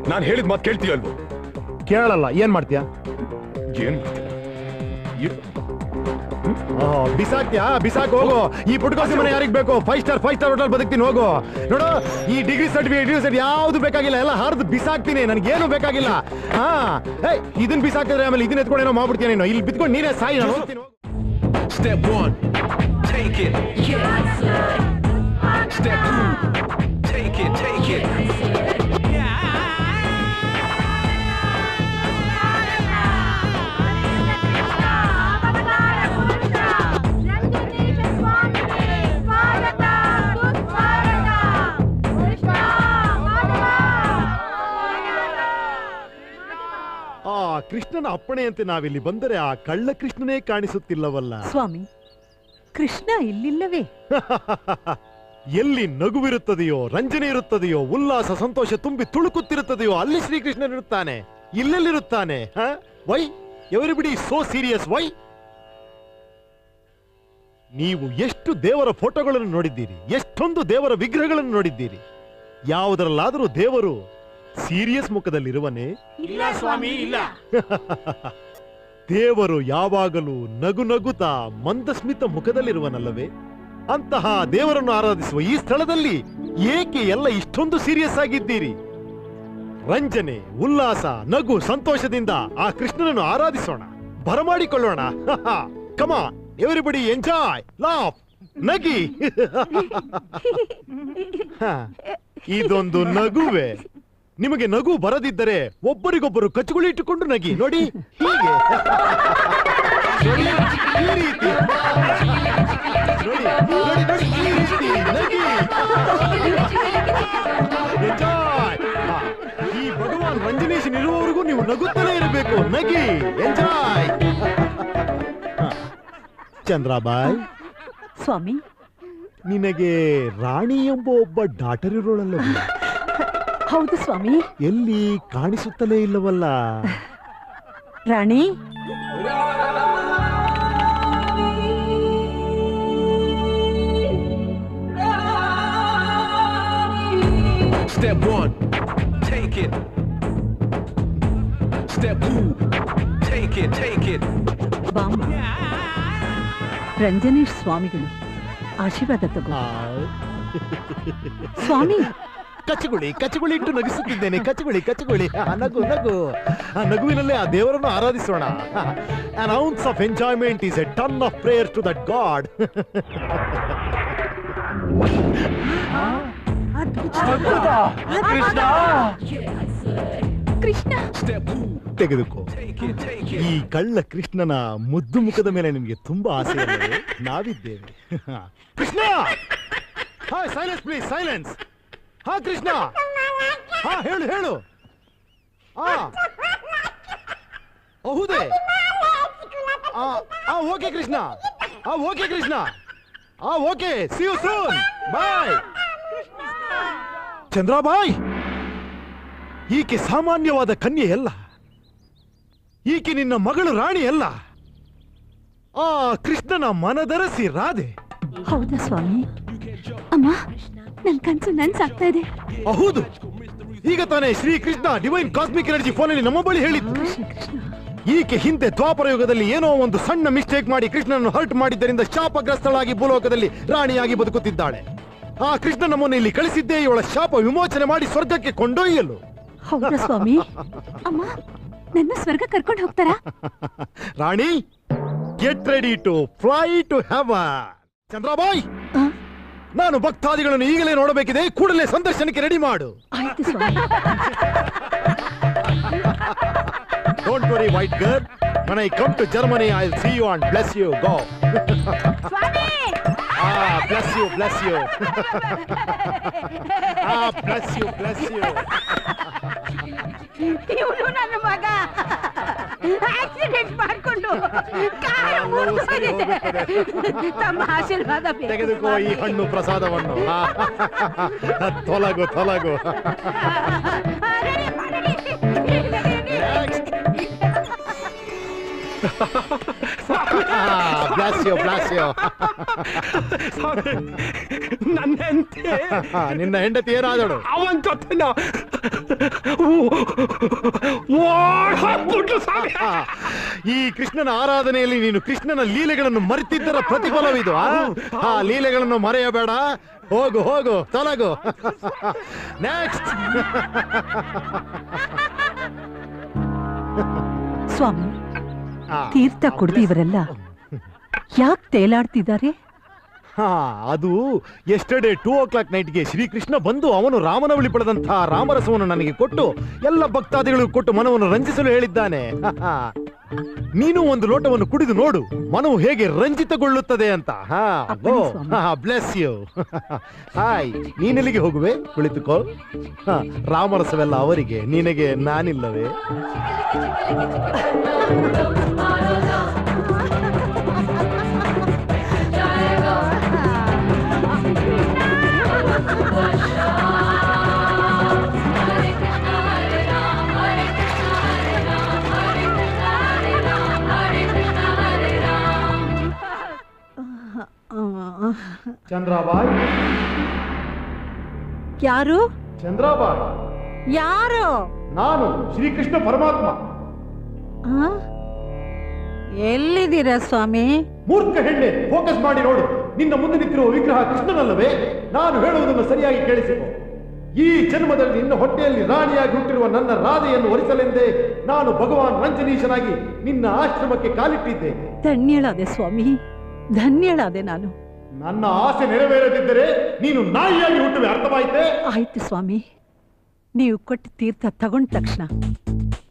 [SPEAKER 4] ನಾನು ಹೇಳಿದ ಮಾತು ಕೇಳ್ತೀಯ ಅಲ್ವೋ?
[SPEAKER 2] ಕೇಳಲ್ಲ. ಏನ್ ಮಾಡ್ತೀಯ?
[SPEAKER 4] ಏನ್
[SPEAKER 2] ಬಿಸಾಕ್ತಿಯಾ? ಬಿಸಾಕ್ ಹೋಗು. ಈ ಪುಟ್ಕೋಸಿ ಮನೆ ಯಾರಿಗ್ ಬೇಕು? 5 ಸ್ಟಾರ್ ಹೋಟೆಲ್ ಬದುಕ್ತೀನಿ, ಹೋಗು. ನೋಡು, ಈ ಡಿಗ್ರಿ ಸರ್ಟಿಫಿಕೇಟ್ ಯಾವ್ದು ಬೇಕಾಗಿಲ್ಲ, ಎಲ್ಲ ಹರಿದು ಬಿಸಾಕ್ತೀನಿ. ನನ್ಗೇನು ಬೇಕಾಗಿಲ್ಲ. ಇದನ್ ಬಿಸಾಕಿದ್ರೆ ಆಮೇಲೆ ಇದನ್ನ ಎತ್ಕೊಂಡೇನೋ ಮಾಡ್ಬಿಡ್ತೀನಿ. ನೀನು ಇಲ್ಲಿ ಬಿತ್ಕೊಂಡು ನೀನೇ ಸಾಯಿ. ನಾನು ಹೋಗ್ತೀನಿ.
[SPEAKER 6] Step 1, take it. Step 2, take it.
[SPEAKER 2] Krishna ಕೃಷ್ಣನ ಅಪ್ಪಣೆಯಂತೆ ನಾವಿಲ್ಲಿ ಬಂದರೆ ಆ ಕಳ್ಳ ಕೃಷ್ಣನೇ ಕಾಣಿಸುತ್ತಿಲ್ಲವಲ್ಲ.
[SPEAKER 7] ಸ್ವಾಮಿ, ಕೃಷ್ಣ ಇಲ್ಲಿಲ್ಲವೇ?
[SPEAKER 2] ಎಲ್ಲಿ ನಗುವಿರುತ್ತದೆಯೋ, ರಂಜನೆ ಇರುತ್ತದೆಯೋ, ಉಲ್ಲಾಸ ಸಂತೋಷ ತುಂಬಿ ತುಳುಕುತ್ತಿರುತ್ತದೆಯೋ ಅಲ್ಲಿ ಶ್ರೀಕೃಷ್ಣನಿರುತ್ತಾನೆ. ಇಲ್ಲೆಲ್ಲಿರುತ್ತಾನೆ? Why everybody so serious? Why? ನೀವು ಎಷ್ಟು ದೇವರ ಫೋಟೋಗಳನ್ನು ನೋಡಿದ್ದೀರಿ, ಎಷ್ಟೊಂದು ದೇವರ ವಿಗ್ರಹಗಳನ್ನು ನೋಡಿದ್ದೀರಿ. ಯಾವುದರಲ್ಲಾದರೂ ದೇವರು ಸೀರಿಯಸ್ ಮುಖದಲ್ಲಿರುವನೇ?
[SPEAKER 7] ಇಲ್ಲ ಸ್ವಾಮಿ, ಇಲ್ಲ.
[SPEAKER 2] ದೇವರು ಯಾವಾಗಲೂ ನಗು ನಗುತ್ತಾ ಮಂದಸ್ಮಿತ ಮುಖದಲ್ಲಿರುವನಲ್ಲವೇ? ಅಂತಹ ದೇವರನ್ನು ಆರಾಧಿಸುವ ಈ ಸ್ಥಳದಲ್ಲಿ ಏಕೆ ಎಲ್ಲ ಇಷ್ಟೊಂದು ಸೀರಿಯಸ್ ಆಗಿದ್ದೀರಿ? ರಂಜನೆ, ಉಲ್ಲಾಸ, ನಗು, ಸಂತೋಷದಿಂದ ಆ ಕೃಷ್ಣನನ್ನು ಆರಾಧಿಸೋಣ, ಬರಮಾಡಿಕೊಳ್ಳೋಣ. ಕಮಾನ್ ಎವರಿಬಡಿ, ಎಂಜಾಯ್, ಲಾಫ್, ನಗಿ. ಇದೊಂದು ನಗುವೆ. ನಿಮಗೆ ನಗು ಬರದಿದ್ದರೆ ಒಬ್ಬರಿಗೊಬ್ಬರು ಕಚ್ಚುಗಳು ಇಟ್ಟುಕೊಂಡು ನಗಿ ನೋಡಿ. ಹೀಗೆ ನೋಡಿ, ಈ ರೀತಿ ನೋಡಿ, ನೋಡಿ, ನೋಡಿ, ಈ ರೀತಿ ನಗಿ. ಎಂಜಾಯ್. ಈ ಭಗವಾನ್ ರಂಜನೇಶನ್ ಇರುವವರೆಗೂ ನೀವು ನಗುತ್ತಲೇ ಇರಬೇಕು. ನಗಿ, ಎಂಜಾಯ್. ಚಂದ್ರಾಬಾಯ್,
[SPEAKER 7] ಸ್ವಾಮಿ,
[SPEAKER 2] ನಿನಗೆ ರಾಣಿ ಎಂಬ ಒಬ್ಬ ಡಾಟರ್ ಇರೋಳಲ್ಲ?
[SPEAKER 7] ಹೌದು ಸ್ವಾಮಿ.
[SPEAKER 2] ಎಲ್ಲಿ ಕಾಣಿಸುತ್ತಲೇ ಇಲ್ಲವಲ್ಲ?
[SPEAKER 7] ರಾಣಿ,
[SPEAKER 6] Step 1, take it. Step 2, take it, take it.
[SPEAKER 7] ಬಾಮ್ಮ. ರಂಜನೇಶ್ ಸ್ವಾಮಿಗಳು ಆಶೀರ್ವಾದ ತಗೋ. ಸ್ವಾಮಿ,
[SPEAKER 2] ಕಚ್ಚಗುಳಿ ಕಚ್ಚಗುಳಿ ಇಟ್ಟು ನಗಿಸುತ್ತಿದ್ದೇನೆ. ಕಚ್ಚಗುಳಿ ಕಚ್ಚಗುಳಿ, ನಗು ನಗು. ಆ ನಗುವಿನಲ್ಲೇ ಆ ದೇವರನ್ನು ಆರಾಧಿಸೋಣ. An ounce of enjoyment is a ton of prayers to that God.
[SPEAKER 3] Krishna,
[SPEAKER 6] Step 2,
[SPEAKER 2] ತೆಗೆದುಕೋ.
[SPEAKER 6] take it, take it.
[SPEAKER 2] ಈ ಕಳ್ಳ ಕೃಷ್ಣನ ಮುದ್ದು ಮುಖದ ಮೇಲೆ ನಿಮಗೆ ತುಂಬಾ ಆಸೆ ಅಲ್ಲವೇ? ನಾವಿದ್ದೇವೆ. ಕೃಷ್ಣ, ಹಾ, ಸೈಲೆನ್ಸ್ ಪ್ಲೀಸ್, ಸೈಲೆನ್ಸ್. ಹಾ ಕೃಷ್ಣ, ಹಾ ಹೇಳು ಹೇಳು. ಹಾ ಹೌದೇ? Okay Krishna, okay Krishna, okay, see you soon, bye. Chandrabai, ಈಕೆ ಸಾಮಾನ್ಯವಾದ ಕನ್ಯೆಯಲ್ಲ. ಈಕೆ ನಿನ್ನ ಮಗಳು ರಾಣಿ ಅಲ್ಲ. ಆ ಕೃಷ್ಣನ ಮನದರಸಿ ರಾಧೆ.
[SPEAKER 7] ಹೌದಾ ಸ್ವಾಮಿ? ಅಮ್ಮ, ನನ್ ಕನ್ಸು ನನ್ಸಾಗ್ತಾ ಇದೆ.
[SPEAKER 2] ಹೌದು, ಈಗ ತಾನೇ ಶ್ರೀಕೃಷ್ಣ ಡಿವೈನ್ ಕಾಸ್ಮಿಕ್ ಎನರ್ಜಿ ಫೋನಲ್ಲಿ ನಮ್ಮ ಬಳಿ ಹೇಳಿದ್ದು. ಈಕೆ ಹಿಂದೆ ದ್ವಾಪರ ಯುಗದಲ್ಲಿ ಏನೋ ಒಂದು ಸಣ್ಣ ಮಿಸ್ಟೇಕ್ ಮಾಡಿ ಕೃಷ್ಣನನ್ನು ಹರ್ಟ್ ಮಾಡಿದ್ದರಿಂದ ಶಾಪಗ್ರಸ್ತಳಾಗಿ ಭೂಲೋಕದಲ್ಲಿ ರಾಣಿಯಾಗಿ ಬದುಕುತ್ತಿದ್ದಾಳೆ. ಆ ಕೃಷ್ಣ ನಮ್ಮನ್ನು ಇಲ್ಲಿ ಕಳಿಸಿದ್ದೇ ಇವಳ ಶಾಪ ವಿಮೋಚನೆ ಮಾಡಿ ಸ್ವರ್ಗಕ್ಕೆ ಕೊಂಡೊಯ್ಯಲು.
[SPEAKER 7] ಹೌದಾ ಸ್ವಾಮಿ? ಅಮ್ಮ, ನನ್ನ ಸ್ವರ್ಗ ಕರ್ಕೊಂಡು ಹೋಗ್ತಾರಾ?
[SPEAKER 2] Rani, get ready to fly to heaven. Chandrabai, ನಾನು ಭಕ್ತಾದಿಗಳನ್ನು ಈಗಲೇ ನೋಡಬೇಕಿದೆ. ಕೂಡಲೇ ಸಂದರ್ಶನಕ್ಕೆ ರೆಡಿ ಮಾಡು.
[SPEAKER 7] ಆಯ್ತು ಸ್ವಾಮಿ.
[SPEAKER 2] Don't worry, white girl. When I come to Germany, I'll see you and bless you. Go. Bless you, bless you. Bless you, bless you.
[SPEAKER 7] ಇವನು ನನ್ನ ಮಗ ಆಕ್ಸಿಡೆಂಟ್ ಮಾಡ್ಕೊಂಡು ತಮ್ಮ ಆಶೀರ್ವಾದ
[SPEAKER 2] ತೆಗೆದುಕೋ ಈ ಹಣ್ಣು ಪ್ರಸಾದವನ್ನು. ತೊಲಗು ತೊಲಗು. Bless you, bless you.
[SPEAKER 1] ನನ್ನ ಹೆಂಡತಿ,
[SPEAKER 2] ನಿನ್ನ ಹೆಂಡತಿ ಏನಾದಳು?
[SPEAKER 1] ಅವನ್ ಜೊತೆ
[SPEAKER 2] ಈ ಕೃಷ್ಣನ ಆರಾಧನೆಯಲ್ಲಿ ನೀನು ಕೃಷ್ಣನ ಲೀಲೆಗಳನ್ನು ಮರೆತಿದ್ದರ ಪ್ರತಿಫಲವಿದು. ಆ ಲೀಲೆಗಳನ್ನು ಮರೆಯಬೇಡ. ಹೋಗು ಹೋಗು, ತೊಲಗು. ನೆಕ್ಸ್ಟ್.
[SPEAKER 7] ಸ್ವಾಮಿ, ತೀರ್ಥ ಕುಡ್ದು ಇವರೆಲ್ಲ ಯಾಕೆ ತೇಲಾಡ್ತಿದ್ದಾರೆ?
[SPEAKER 2] ಅದು ಎಸ್ಟರ್ಡೇ 2 ನೈಟ್ಗೆ ಶ್ರೀಕೃಷ್ಣ ಬಂದು ಅವನು ರಾಮನವಳಿ ಪಡೆದಂತಹ ರಾಮರಸವನ್ನು ನನಗೆ ಕೊಟ್ಟು ಎಲ್ಲ ಭಕ್ತಾದಿಗಳಿಗೂ ಕೊಟ್ಟು ಮನವನ್ನು ರಂಜಿಸಲು ಹೇಳಿದ್ದಾನೆ. ನೀನು ಒಂದು ಲೋಟವನ್ನು ಕುಡಿದು ನೋಡು, ಮನವು ಹೇಗೆ ರಂಜಿತಗೊಳ್ಳುತ್ತದೆ ಅಂತ. Bless you. ಹಾಯ್, ನೀನೆಲ್ಲಿಗೆ ಹೋಗುವೆ? ಕುಳಿತುಕೋ. ರಾಮರಸವೆಲ್ಲ ಅವರಿಗೆ, ನಿನಗೆ ನಾನಿಲ್ಲವೇ? ಚಂದ್ರಾಬಾಯ್.
[SPEAKER 8] ಯಾರು?
[SPEAKER 2] ಚಂದ್ರಾಬಾಯ್.
[SPEAKER 8] ಯಾರು?
[SPEAKER 2] ನಾನು ಶ್ರೀಕೃಷ್ಣ ಪರಮಾತ್ಮ.
[SPEAKER 8] ಎಲ್ಲಿದ್ದೀರಾ ಸ್ವಾಮಿ?
[SPEAKER 2] ಮೂರ್ಖ ಹೆಣ್ಣೆ, ಫೋಕಸ್ ಮಾಡಿ ನೋಡು. ನಿನ್ನ ಮುಂದೆ ನಿಂತಿರುವ ವಿಗ್ರಹ ಕೃಷ್ಣನಲ್ಲವೇ? ನಾನು ಹೇಳುವುದನ್ನು ಸರಿಯಾಗಿ ಕೇಳಿಸಿಕೊ. ಈ ಜನ್ಮದಲ್ಲಿ ನಿನ್ನ ಹೊಟ್ಟೆಯಲ್ಲಿ ರಾಣಿಯಾಗಿ ಹುಟ್ಟಿರುವ ನನ್ನ ರಾಧೆಯನ್ನು ಒಲಿಸಲೆಂದೇ ನಾನು ಭಗವಾನ್ ರಂಜನೀಶನಾಗಿ ನಿನ್ನ ಆಶ್ರಮಕ್ಕೆ ಕಾಲಿಟ್ಟಿದ್ದೇನೆ.
[SPEAKER 8] ಧನ್ಯಳಾದೆ ಸ್ವಾಮಿ, ಧನ್ಯಳಾದೆ ನಾನು.
[SPEAKER 2] ನನ್ನ ಆಸೆ ನೆರವೇರದಿದ್ದರೆ ನೀನು ನಾಯಿಯಾಗಿ ಹುಟ್ಟುವೆ, ಅರ್ಥವಾಯಿತೆ?
[SPEAKER 8] ಆಯ್ತು ಸ್ವಾಮಿ. ನೀವು ಕೊಟ್ಟ ತೀರ್ಥ ತಗೊಂಡ ತಕ್ಷಣ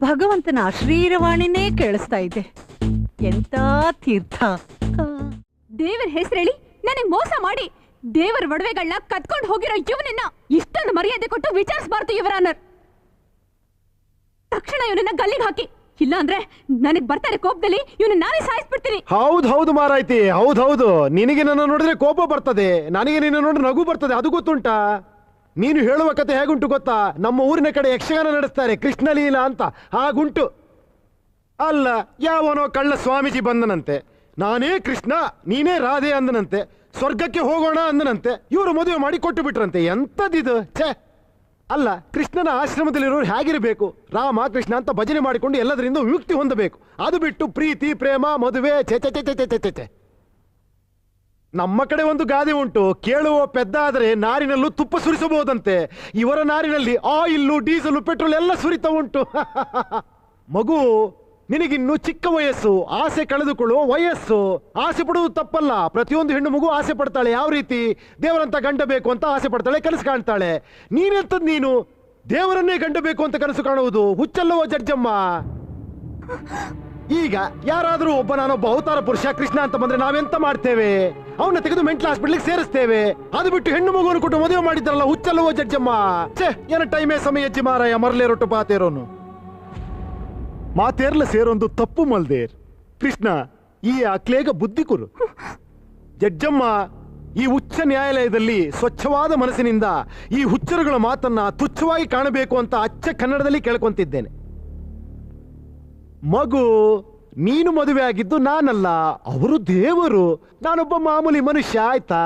[SPEAKER 8] ಭಗವಂತನ ಅಶ್ರೀರವಾಣಿನೇ ಕೇಳಿಸ್ತಾ ಇದೆ. ಎಂತ ತೀರ್ಥ!
[SPEAKER 7] ದೇವರ ಹೆಸರೇಳಿ ನನಗ್ ಮೋಸ ಮಾಡಿ ದೇವರ ಒಡವೆಗಳನ್ನ ಕತ್ಕೊಂಡು ಹೋಗಿರೋ ಇವನನ್ನ ಇಷ್ಟೊಂದು ಮರ್ಯಾದೆ ಕೊಟ್ಟು ವಿಚಾರಿಸಬಾರ್ದು ಯುವರ್ ಆನರ್. ತಕ್ಷಣ ಇವನನ್ನ ಗಲ್ಲಿಗೆ ಹಾಕಿ, ಇಲ್ಲ ಅಂದ್ರೆ ನನಗ್ ಬರ್ತಾರೆ ಕೋಪದಲ್ಲಿ ಇವನು ನಾನೇ ಸಾಯಿಸ್ಬಿಡ್ತೀನಿ.
[SPEAKER 2] ಹೌದು ಮಾರಾಯ್ತಿ, ಹೌದು. ನಿನಗೆ ನನ್ನ ನೋಡಿದ್ರೆ ಕೋಪ ಬರ್ತದೆ, ನನಗೆ ನಿನ್ನ ನೋಡಿದ್ರೆ ನಗು ಬರ್ತದೆ. ಅದು ಗೊತ್ತುಂಟಾ? ನೀನು ಹೇಳುವ ಕತೆ ಹೇಗುಂಟು ಗೊತ್ತಾ? ನಮ್ಮ ಊರಿನ ಕಡೆ ಯಕ್ಷಗಾನ ನಡೆಸ್ತಾರೆ, ಕೃಷ್ಣಲೀಲಾ ಅಂತ. ಹಾಗುಂಟು. ಅಲ್ಲ, ಯಾವನೋ ಕಳ್ಳ ಸ್ವಾಮೀಜಿ ಬಂದನಂತೆ, ನಾನೇ ಕೃಷ್ಣ ನೀನೇ ರಾಧೆ ಅಂದನಂತೆ, ಸ್ವರ್ಗಕ್ಕೆ ಹೋಗೋಣ ಅಂದನಂತೆ. ಇವರು ಮದುವೆ ಮಾಡಿ ಕೊಟ್ಟು ಬಿಟ್ರಂತೆ. ಎಂತದಿದು? ಛೇ! ಅಲ್ಲ, ಕೃಷ್ಣನ ಆಶ್ರಮದಲ್ಲಿರೋರು ಹೇಗಿರಬೇಕು? ರಾಮ ಕೃಷ್ಣ ಅಂತ ಭಜನೆ ಮಾಡಿಕೊಂಡು ಎಲ್ಲದರಿಂದ ವಿಮುಕ್ತಿ ಹೊಂದಬೇಕು. ಅದು ಬಿಟ್ಟು ಪ್ರೀತಿ ಪ್ರೇಮ ಮದುವೆ ಚೆ. ನಮ್ಮ ಕಡೆ ಒಂದು ಗಾದೆ ಉಂಟು, ಕೇಳುವ ಪೆದ್ದ ಆದರೆ ನಾರಿನಲ್ಲೂ ತುಪ್ಪ ಸುರಿಸಬಹುದಂತೆ. ಇವರ ನಾರಿನಲ್ಲಿ ಆಯಿಲ್ಲು ಡೀಸೆಲ್ ಪೆಟ್ರೋಲ್ ಎಲ್ಲ ಸುರಿತಾ ಉಂಟು. ಮಗು, ನಿನಗಿನ್ನು ಚಿಕ್ಕ ವಯಸ್ಸು, ಆಸೆ ಕಳೆದುಕೊಳ್ಳುವ ವಯಸ್ಸು. ಆಸೆ ಪಡುವುದು ತಪ್ಪಲ್ಲ. ಪ್ರತಿಯೊಂದು ಹೆಣ್ಣು ಮಗು ಆಸೆ ಪಡ್ತಾಳೆ. ಯಾವ ರೀತಿ? ದೇವರಂತ ಗಂಡ ಬೇಕು ಅಂತ ಆಸೆ ಪಡ್ತಾಳೆ, ಕನಸು ಕಾಣ್ತಾಳೆ. ನೀನೆಂತದ್ ನೀನು ದೇವರನ್ನೇ ಗಂಡ ಬೇಕು ಅಂತ ಕನಸು ಕಾಣುವುದು? ಹುಚ್ಚಲ್ಲವೋ ಜಡ್ಜಮ್ಮ? ಈಗ ಯಾರಾದ್ರೂ ಒಬ್ಬ ನಾನೊಬ್ಬ ಅವತಾರ ಪುರುಷ ಕೃಷ್ಣ ಅಂತ ಬಂದ್ರೆ ನಾವೆಂತ ಮಾಡ್ತೇವೆ? ಅವನ್ನ ತೆಗೆದು ಮೆಂಟಲ್ ಹಾಸ್ಪಿಟ್ಲಿಗೆ ಸೇರಿಸ್ತೇವೆ. ಅದು ಬಿಟ್ಟು ಹೆಣ್ಣು ಮಗುವನ್ನು ಕೊಟ್ಟು ಮದುವೆ ಮಾಡಿದ್ರಲ್ಲ, ಹುಚ್ಚಲ್ಲವೋ ಜಡ್ಜಮ್ಮ? ಛೇ, ಏನ ಟೈಮೇ ಸಮಯ ಅಜ್ಜಿ ಮಾರಾಯ, ಮರಲೇ ರೊಟ್ಟು ಪಾತೇರೋನು ಮಾತೇರ್ಲ ಸೇರೊಂದು ತಪ್ಪು ಮಲ್ದೇರ್. ಕೃಷ್ಣ ಈ ಅಕ್ಲೇಗ ಬುದ್ಧಿ ಕುರು. ಜಡ್ಜಮ್ಮ, ಈ ಉಚ್ಚ ನ್ಯಾಯಾಲಯದಲ್ಲಿ ಸ್ವಚ್ಛವಾದ ಮನಸ್ಸಿನಿಂದ ಈ ಹುಚ್ಚರುಗಳ ಮಾತನ್ನ ತುಚ್ಛವಾಗಿ ಕಾಣಬೇಕು ಅಂತ ಅಚ್ಚ ಕನ್ನಡದಲ್ಲಿ ಕೇಳ್ಕೊಂತಿದ್ದೇನೆ. ಮಗು, ನೀನು ಮದುವೆ ಆಗಿದ್ದು ನಾನಲ್ಲ, ಅವರು ದೇವರು. ನಾನೊಬ್ಬ ಮಾಮೂಲಿ ಮನುಷ್ಯ, ಆಯ್ತಾ?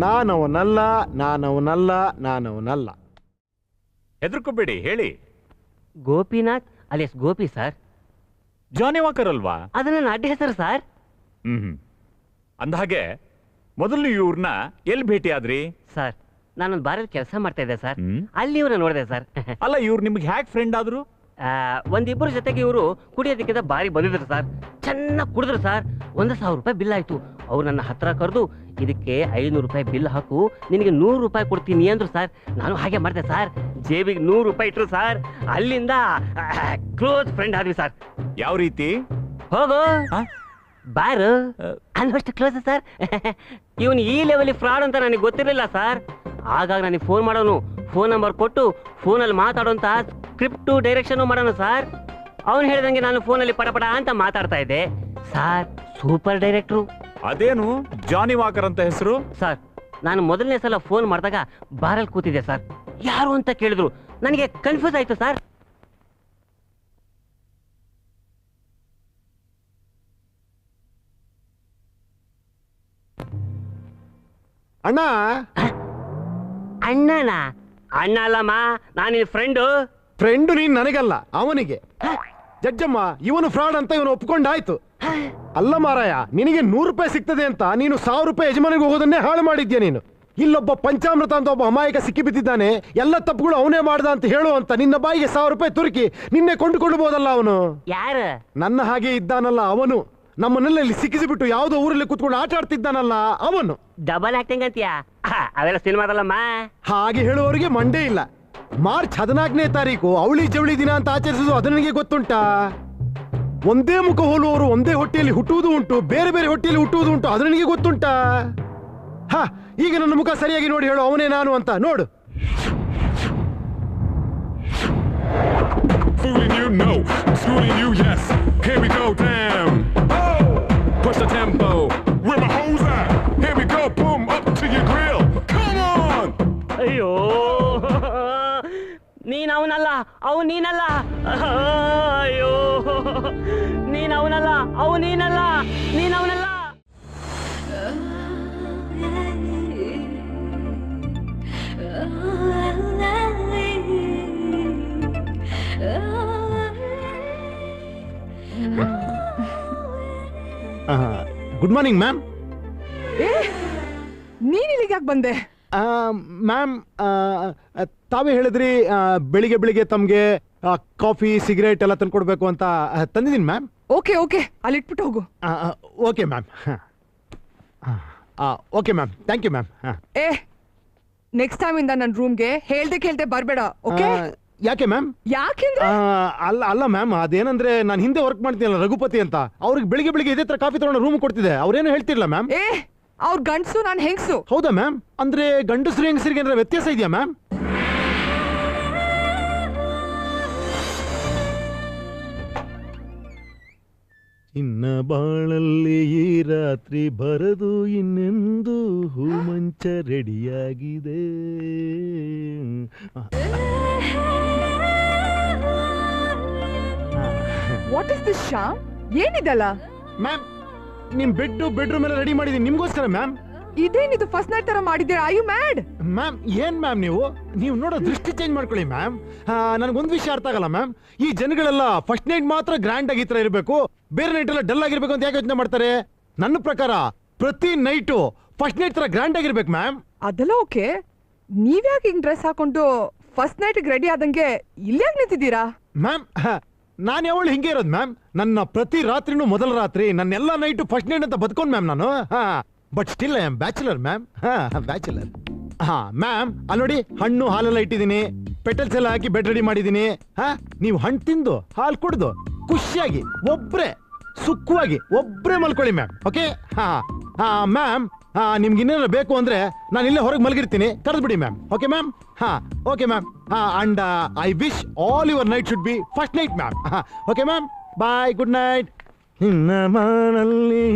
[SPEAKER 2] ನಾನವನಲ್ಲ.
[SPEAKER 9] ಹೆದರ್ಕೋಬೇಡಿ, ಹೇಳಿ.
[SPEAKER 10] Gopinath alias Gopi sir.
[SPEAKER 9] Johnny Walker ಅಲ್ವಾ?
[SPEAKER 10] ಅದು ನನ್ನ ಅಡ್ಡ ಹೆಸರು ಸರ್.
[SPEAKER 9] ಅಂದಹಾಗೆ ಮೊದಲು ಇವ್ರನ್ನ ಎಲ್ಲಿ ಭೇಟಿ ಆದ್ರಿ?
[SPEAKER 10] ಸರ್, ನಾನೊಂದು ಬಾರಲ್ಲಿ ಕೆಲಸ ಮಾಡ್ತಾ ಇದ್ದೆ ಸರ್, ಅಲ್ಲಿ ಇವ್ರನ್ನ ನೋಡಿದೆ ಸರ್.
[SPEAKER 9] ಅಲ್ಲ, ಇವ್ರು ನಿಮ್ಗೆ ಹ್ಯಾಕ್ ಫ್ರೆಂಡ್ ಆದ್ರು?
[SPEAKER 10] ಒಂದಿಬ್ಬರ ಜೊತೆಗೆ ಇವರು ಕುಡಿಯೋದಕ್ಕಿಂತ ಬಾರಿ ಬಂದಿದ್ರು ಸರ್. ಚೆನ್ನಾಗಿ ಕುಡಿದ್ರು ಸರ್. 1,000 ರೂಪಾಯಿ ಬಿಲ್ ಆಯ್ತು. ಅವ್ರು ನನ್ನ ಹತ್ರ ಕರೆದು, ಇದಕ್ಕೆ 500 ರೂಪಾಯಿ ಬಿಲ್ ಹಾಕು, ನಿನಗೆ 100 ರೂಪಾಯಿ ಕೊಡ್ತೀನಿ ಅಂದ್ರು ಸರ್. ನಾನು ಹಾಗೆ ಮಾಡ್ದೆ ಸರ್. ಜೇಬಿಗೆ 100 ರೂಪಾಯಿ ಇಟ್ರು ಸರ್. ಅಲ್ಲಿಂದ ಕ್ಲೋಸ್ ಫ್ರೆಂಡ್ ಆದ್ವಿ ಸರ್.
[SPEAKER 9] ಯಾವ ರೀತಿ?
[SPEAKER 10] ಹೋಗೋ ಬಾರು ಅನ್ನೋಷ್ಟು ಕ್ಲೋಸ್ ಸರ್. ಇವನು ಈ ಲೆವೆಲ್ ಫ್ರಾಡ್ ಅಂತ ನನಗೆ ಗೊತ್ತಿರಲಿಲ್ಲ ಸರ್. ಆಗಾಗ ನನಗೆ ಫೋನ್ ಮಾಡೋನು, ಫೋನ್ ನಂಬರ್ ಕೊಟ್ಟು ಫೋನಲ್ಲಿ ಮಾತಾಡೋಂತ ಸ್ಕ್ರಿಪ್ಟು ಡೈರೆಕ್ಷನ್ ಮಾಡೋಣ ಸರ್. ಅವನು ಹೇಳಿದಂಗೆ ನಾನು ಫೋನಲ್ಲಿ ಪಟಪಟ ಅಂತ ಮಾತಾಡ್ತಾ ಇದ್ದೆ ಸರ್. ಸೂಪರ್ ಡೈರೆಕ್ಟ್ರು.
[SPEAKER 9] ಅದೇನು ಜಾನಿ ವಾಕರ್ ಅಂತ ಹೆಸರು?
[SPEAKER 10] ಸರ್, ನಾನು ಮೊದಲನೇ ಸಲ ಫೋನ್ ಮಾಡಿದಾಗ ಬಾರಲ್ಲಿ ಕೂತಿದ್ದೆ ಸರ್. ಯಾರು ಅಂತ ಕೇಳಿದ್ರು, ನನಗೆ ಕನ್ಫ್ಯೂಸ್ ಆಯ್ತು ಸರ್.
[SPEAKER 2] ಅಣ್ಣ
[SPEAKER 10] ಅಣ್ಣನ? ಅಣ್ಣ ಅಲ್ಲಮ್ಮ, ನಾನು ಫ್ರೆಂಡು.
[SPEAKER 2] ನೀನ್ ನನಗಲ್ಲ, ಅವನಿಗೆ. ಜಡ್ಜಮ್ಮ, ಇವನು ಫ್ರಾಡ್ ಅಂತ ಇವನು ಒಪ್ಕೊಂಡಾಯ್ತು. ಅಲ್ಲ ಮಾರಾಯ, ನಿನಗೆ 100 ರೂಪಾಯಿ ಸಿಗ್ತದೆ ಅಂತ ನೀನು 1000 ರೂಪಾಯಿ ಯಜಮಾನಿಗೆ ಹೋಗೋದನ್ನೇ ಹಾಳು ಮಾಡಿದ್ಯಾ ನೀನು. ಇಲ್ಲೊಬ್ಬ ಪಂಚಾಮೃತ ಅಂತ ಒಬ್ಬ ಅಮಾಯಕ ಸಿಕ್ಕಿ ಬಿದ್ದಿದ್ದಾನೆ, ಎಲ್ಲ ತಪ್ಪುಗಳು ಅವನೇ ಮಾಡ್ದ ಅಂತ ಹೇಳು ಅಂತ ನಿನ್ನ ಬಾಯಿಗೆ 1000 ರೂಪಾಯಿ ತುರುಕಿ ನಿನ್ನೆ ಕೊಂಡುಕೊಳ್ಳಬಹುದಲ್ಲ ಅವನು.
[SPEAKER 10] ಯಾರು?
[SPEAKER 2] ನನ್ನ ಹಾಗೆ ಇದ್ದಾನಲ್ಲ ಅವನು. ನಮ್ಮನ್ನೆಲ್ಲ ಇಲ್ಲಿ ಸಿಕ್ಕಿಸಿಬಿಟ್ಟು ಯಾವುದೋ ಊರಲ್ಲಿ ಕುತ್ಕೊಂಡು ಆಟ ಆಡ್ತಿದ್ದಾನಲ್ಲ ಅವನು.
[SPEAKER 10] ಡಬಲ್ ಆಕ್ಟಿಂಗ್ ಅಂತೀಯಾ? ಅವೆಲ್ಲ ಸಿನಿಮಾದಲ್ಲಮ್ಮ.
[SPEAKER 2] ಹಾಗೆ ಹೇಳುವವರಿಗೆ ಮಂಡೇ ಇಲ್ಲ. ಮಾರ್ಚ್ 14ನೇ ತಾರೀಕು ಅವಳಿ ಜವಳಿ ದಿನ ಅಂತ ಆಚರಿಸುವುದು ಅದು ನನಗೆ ಗೊತ್ತುಂಟಾ? ಒಂದೇ ಮುಖ ಹೋಲುವವರು ಒಂದೇ ಹೊಟ್ಟೆಯಲ್ಲಿ ಹುಟ್ಟುವುದು ಉಂಟು, ಬೇರೆ ಬೇರೆ ಹೊಟ್ಟೆಯಲ್ಲಿ ಹುಟ್ಟುವುದು ಉಂಟು, ಅದು ನನಗೆ ಗೊತ್ತುಂಟಾ? ಹಾ, ಈಗ ನನ್ನ ಮುಖ ಸರಿಯಾಗಿ ನೋಡಿ ಹೇಳು, ಅವನೇ ನಾನು ಅಂತ ನೋಡು.
[SPEAKER 5] Fooling you, no. Schooling you, yes. Here we go, damn. Oh! Push the tempo. Where my hoes at? Here we go, boom, up to your grill. Come on!
[SPEAKER 10] ಅಯ್ಯೋ, ನೀನ್ ಅವನಲ್ಲ, ಅವು ನೀನಲ್ಲ. ಅಯ್ಯೋ, ನೀನ್ ಅವನಲ್ಲ, ಅವು ನೀನಲ್ಲ, ನೀನ್ ಅವನಲ್ಲ.
[SPEAKER 2] Good morning ma'am.
[SPEAKER 11] ನೀನ್ ಇಲ್ಲಿಗೆ ಯಾಕೆ ಬಂದೆ?
[SPEAKER 2] ಮ್ಯಾಮ್, ತಾವೇ ಹೇಳಿದ್ರಿ ಬೆಳಿಗ್ಗೆ ಬೆಳಿಗ್ಗೆ ತಮಗೆ ಕಾಫಿ ಸಿಗರೇಟ್ ಎಲ್ಲ ತಂದ್ಕೊಡ್ಬೇಕು ಅಂತ. ತಂದಿದ್ದೀನಿ ಮ್ಯಾಮ್.
[SPEAKER 11] ಓಕೆ ಓಕೆ, ಅಲ್ಲಿಟ್ಬಿಟ್ಟು ಹೋಗು.
[SPEAKER 2] Okay ma'am. Okay ma'am, thank you ma'am.
[SPEAKER 11] ಏ, ನೆಕ್ಸ್ಟ್ ಟೈಮ್ ಇಂದ ನನ್ನ ರೂಮ್ಗೆ ಹೇಳ್ದೆ ಬರ್ಬೇಡ. ಓಕೆ?
[SPEAKER 2] ಯಾಕೆ ಮ್ಯಾಮ್?
[SPEAKER 11] ಯಾಕೆಂದ್ರೆ
[SPEAKER 2] ಅಲ್ಲ ಮ್ಯಾಮ್, ಅದೇನಂದ್ರೆ ನಾನು ಹಿಂದೆ ವರ್ಕ್ ಮಾಡ್ತೀನಲ್ಲ ರಘುಪತಿ ಅಂತ, ಅವ್ರಿಗೆ ಬೆಳಿಗ್ಗೆ ಬೆಳಿಗ್ಗೆ ಇದೇ ತರ ಕಾಫಿ ತಗೊಂಡು ರೂಮ್ ಕೊಡ್ತಿದ್ದೆ. ಅವ್ರೇನು ಹೇಳ್ತಿರ್ಲ ಮ್ಯಾಮ್.
[SPEAKER 11] ಏ, ಅವ್ರ ಗಂಡಸು, ನಾನು ಹೆಂಗಸು.
[SPEAKER 2] ಹೌದಾ ಮ್ಯಾಮ್? ಅಂದ್ರೆ ಗಂಡಸರು ಹೆಂಗಸರಿಗೆ ಏನಾರ ವ್ಯತ್ಯಾಸ ಇದೆಯಾ ಮ್ಯಾಮ್? ಇನ್ನ ಬಾಳಲ್ಲಿ ಈ ರಾತ್ರಿ ಬರದು ಇನ್ನೆಂದು ಹೂಮಂಚ ರೆಡಿಯಾಗಿದೆ.
[SPEAKER 11] What is this Shyam? ಏನಿದಲ್ಲ?
[SPEAKER 2] ಮ್ಯಾಮ್, ನಿಮ್ ಬೆಡ್ರೂಮ್ ಎಲ್ಲ ರೆಡಿ ಮಾಡಿದೀನಿ ನಿಮ್ಗೋಸ್ಕರ ಮ್ಯಾಮ್.
[SPEAKER 11] ಇದೇನಿದು ಫಸ್ಟ್ ನೈಟ್ ತರ ಮಾಡಿದ್ದೀರಾ? Are you mad?
[SPEAKER 2] ಮ್ಯಾಮ್, ಏನ್ ಮ್ಯಾಮ್ ನೀವು ನೋಡೋ ದೃಷ್ಟಿ ಚೇಂಜ್ ಮಾಡ್ಕೊಳ್ಳಿ ಮ್ಯಾಮ್. ನನಗೊಂದು ವಿಷಯ ಅರ್ಥ ಆಗಲ್ಲ ಮ್ಯಾಮ್. ಈ ಜನಗಳೆಲ್ಲ ಫಸ್ಟ್ ನೈಟ್ ಮಾತ್ರ ಗ್ರ್ಯಾಂಡ್ ಆಗಿ ಈ ತರ ಇರಬೇಕು, ಬೇರೆ ನೈಟ್ ಎಲ್ಲ ಡಲ್ ಆಗಿರ್ಬೇಕು ಅಂತ ಯಾಕೆ ಯೋಚನೆ ಮಾಡ್ತಾರೆ? ನನ್ನ ಪ್ರಕಾರ ಪ್ರತಿ ನೈಟು ಫಸ್ಟ್ ನೈಟ್ ತರ ಗ್ರ್ಯಾಂಡ್ ಆಗಿರ್ಬೇಕು ಮ್ಯಾಮ್.
[SPEAKER 11] ಅದೆಲ್ಲ ಓಕೆ, ನೀವ್ಯಾಕೆ ಹಿಂಗ್ ಡ್ರೆಸ್ ಹಾಕೊಂಡು ಫಸ್ಟ್ ನೈಟ್ ರೆಡಿ ಆದಂಗೆ ಇಲ್ಲಾಗ ನಿಂತಿದ್ದೀರಾ?
[SPEAKER 2] ಮ್ಯಾಮ್, ನಾನು ಯಾವಳು ಹಿಂಗೆ ಇರೋದು ಮ್ಯಾಮ್. ನನ್ನ ಪ್ರತಿ ರಾತ್ರಿನೂ ಮೊದಲ ರಾತ್ರಿ, ನನ್ನೆಲ್ಲ ನೈಟು ಫಸ್ಟ್ ನೈಟ್ ಅಂತ ಬದುಕೊಂಡು ಮ್ಯಾಮ್ ನಾನು. But still I am bachelor ma'am. Bachelor. Ma'am, ಅಲ್ಲಿ ನೋಡಿ, ಹಣ್ಣು ಹಾಲೆಲ್ಲ ಇಟ್ಟಿದ್ದೀನಿ, ಪೆಟಲ್ಸ್ ಎಲ್ಲ ಹಾಕಿ ಬೆಡ್ ರೆಡಿ ಮಾಡಿದ್ದೀನಿ. ನೀವು ಹಣ್ಣು ತಿಂದು ಹಾಲು ಕುಡ್ದು ಖುಷಿಯಾಗಿ ಒಬ್ರೆ ಸುಖವಾಗಿ ಒಬ್ರೆ ಮಲ್ಕೊಳ್ಳಿ ಮ್ಯಾಮ್. ಓಕೆ? ಮ್ಯಾಮ್, ನಿಮ್ಗೆ ಇನ್ನೇನಾರ ಬೇಕು ಅಂದ್ರೆ ನಾನು ಇಲ್ಲೇ ಹೊರಗೆ ಮಲಗಿರ್ತೀನಿ, ಕರೆದು ಬಿಡಿ ma'am. Okay ma'am? Okay ma'am. And I wish all your night should be first night ma'am. Okay ma'am, bye, good night. ಇನ್ನ ಮಾನಲ್ಲಿ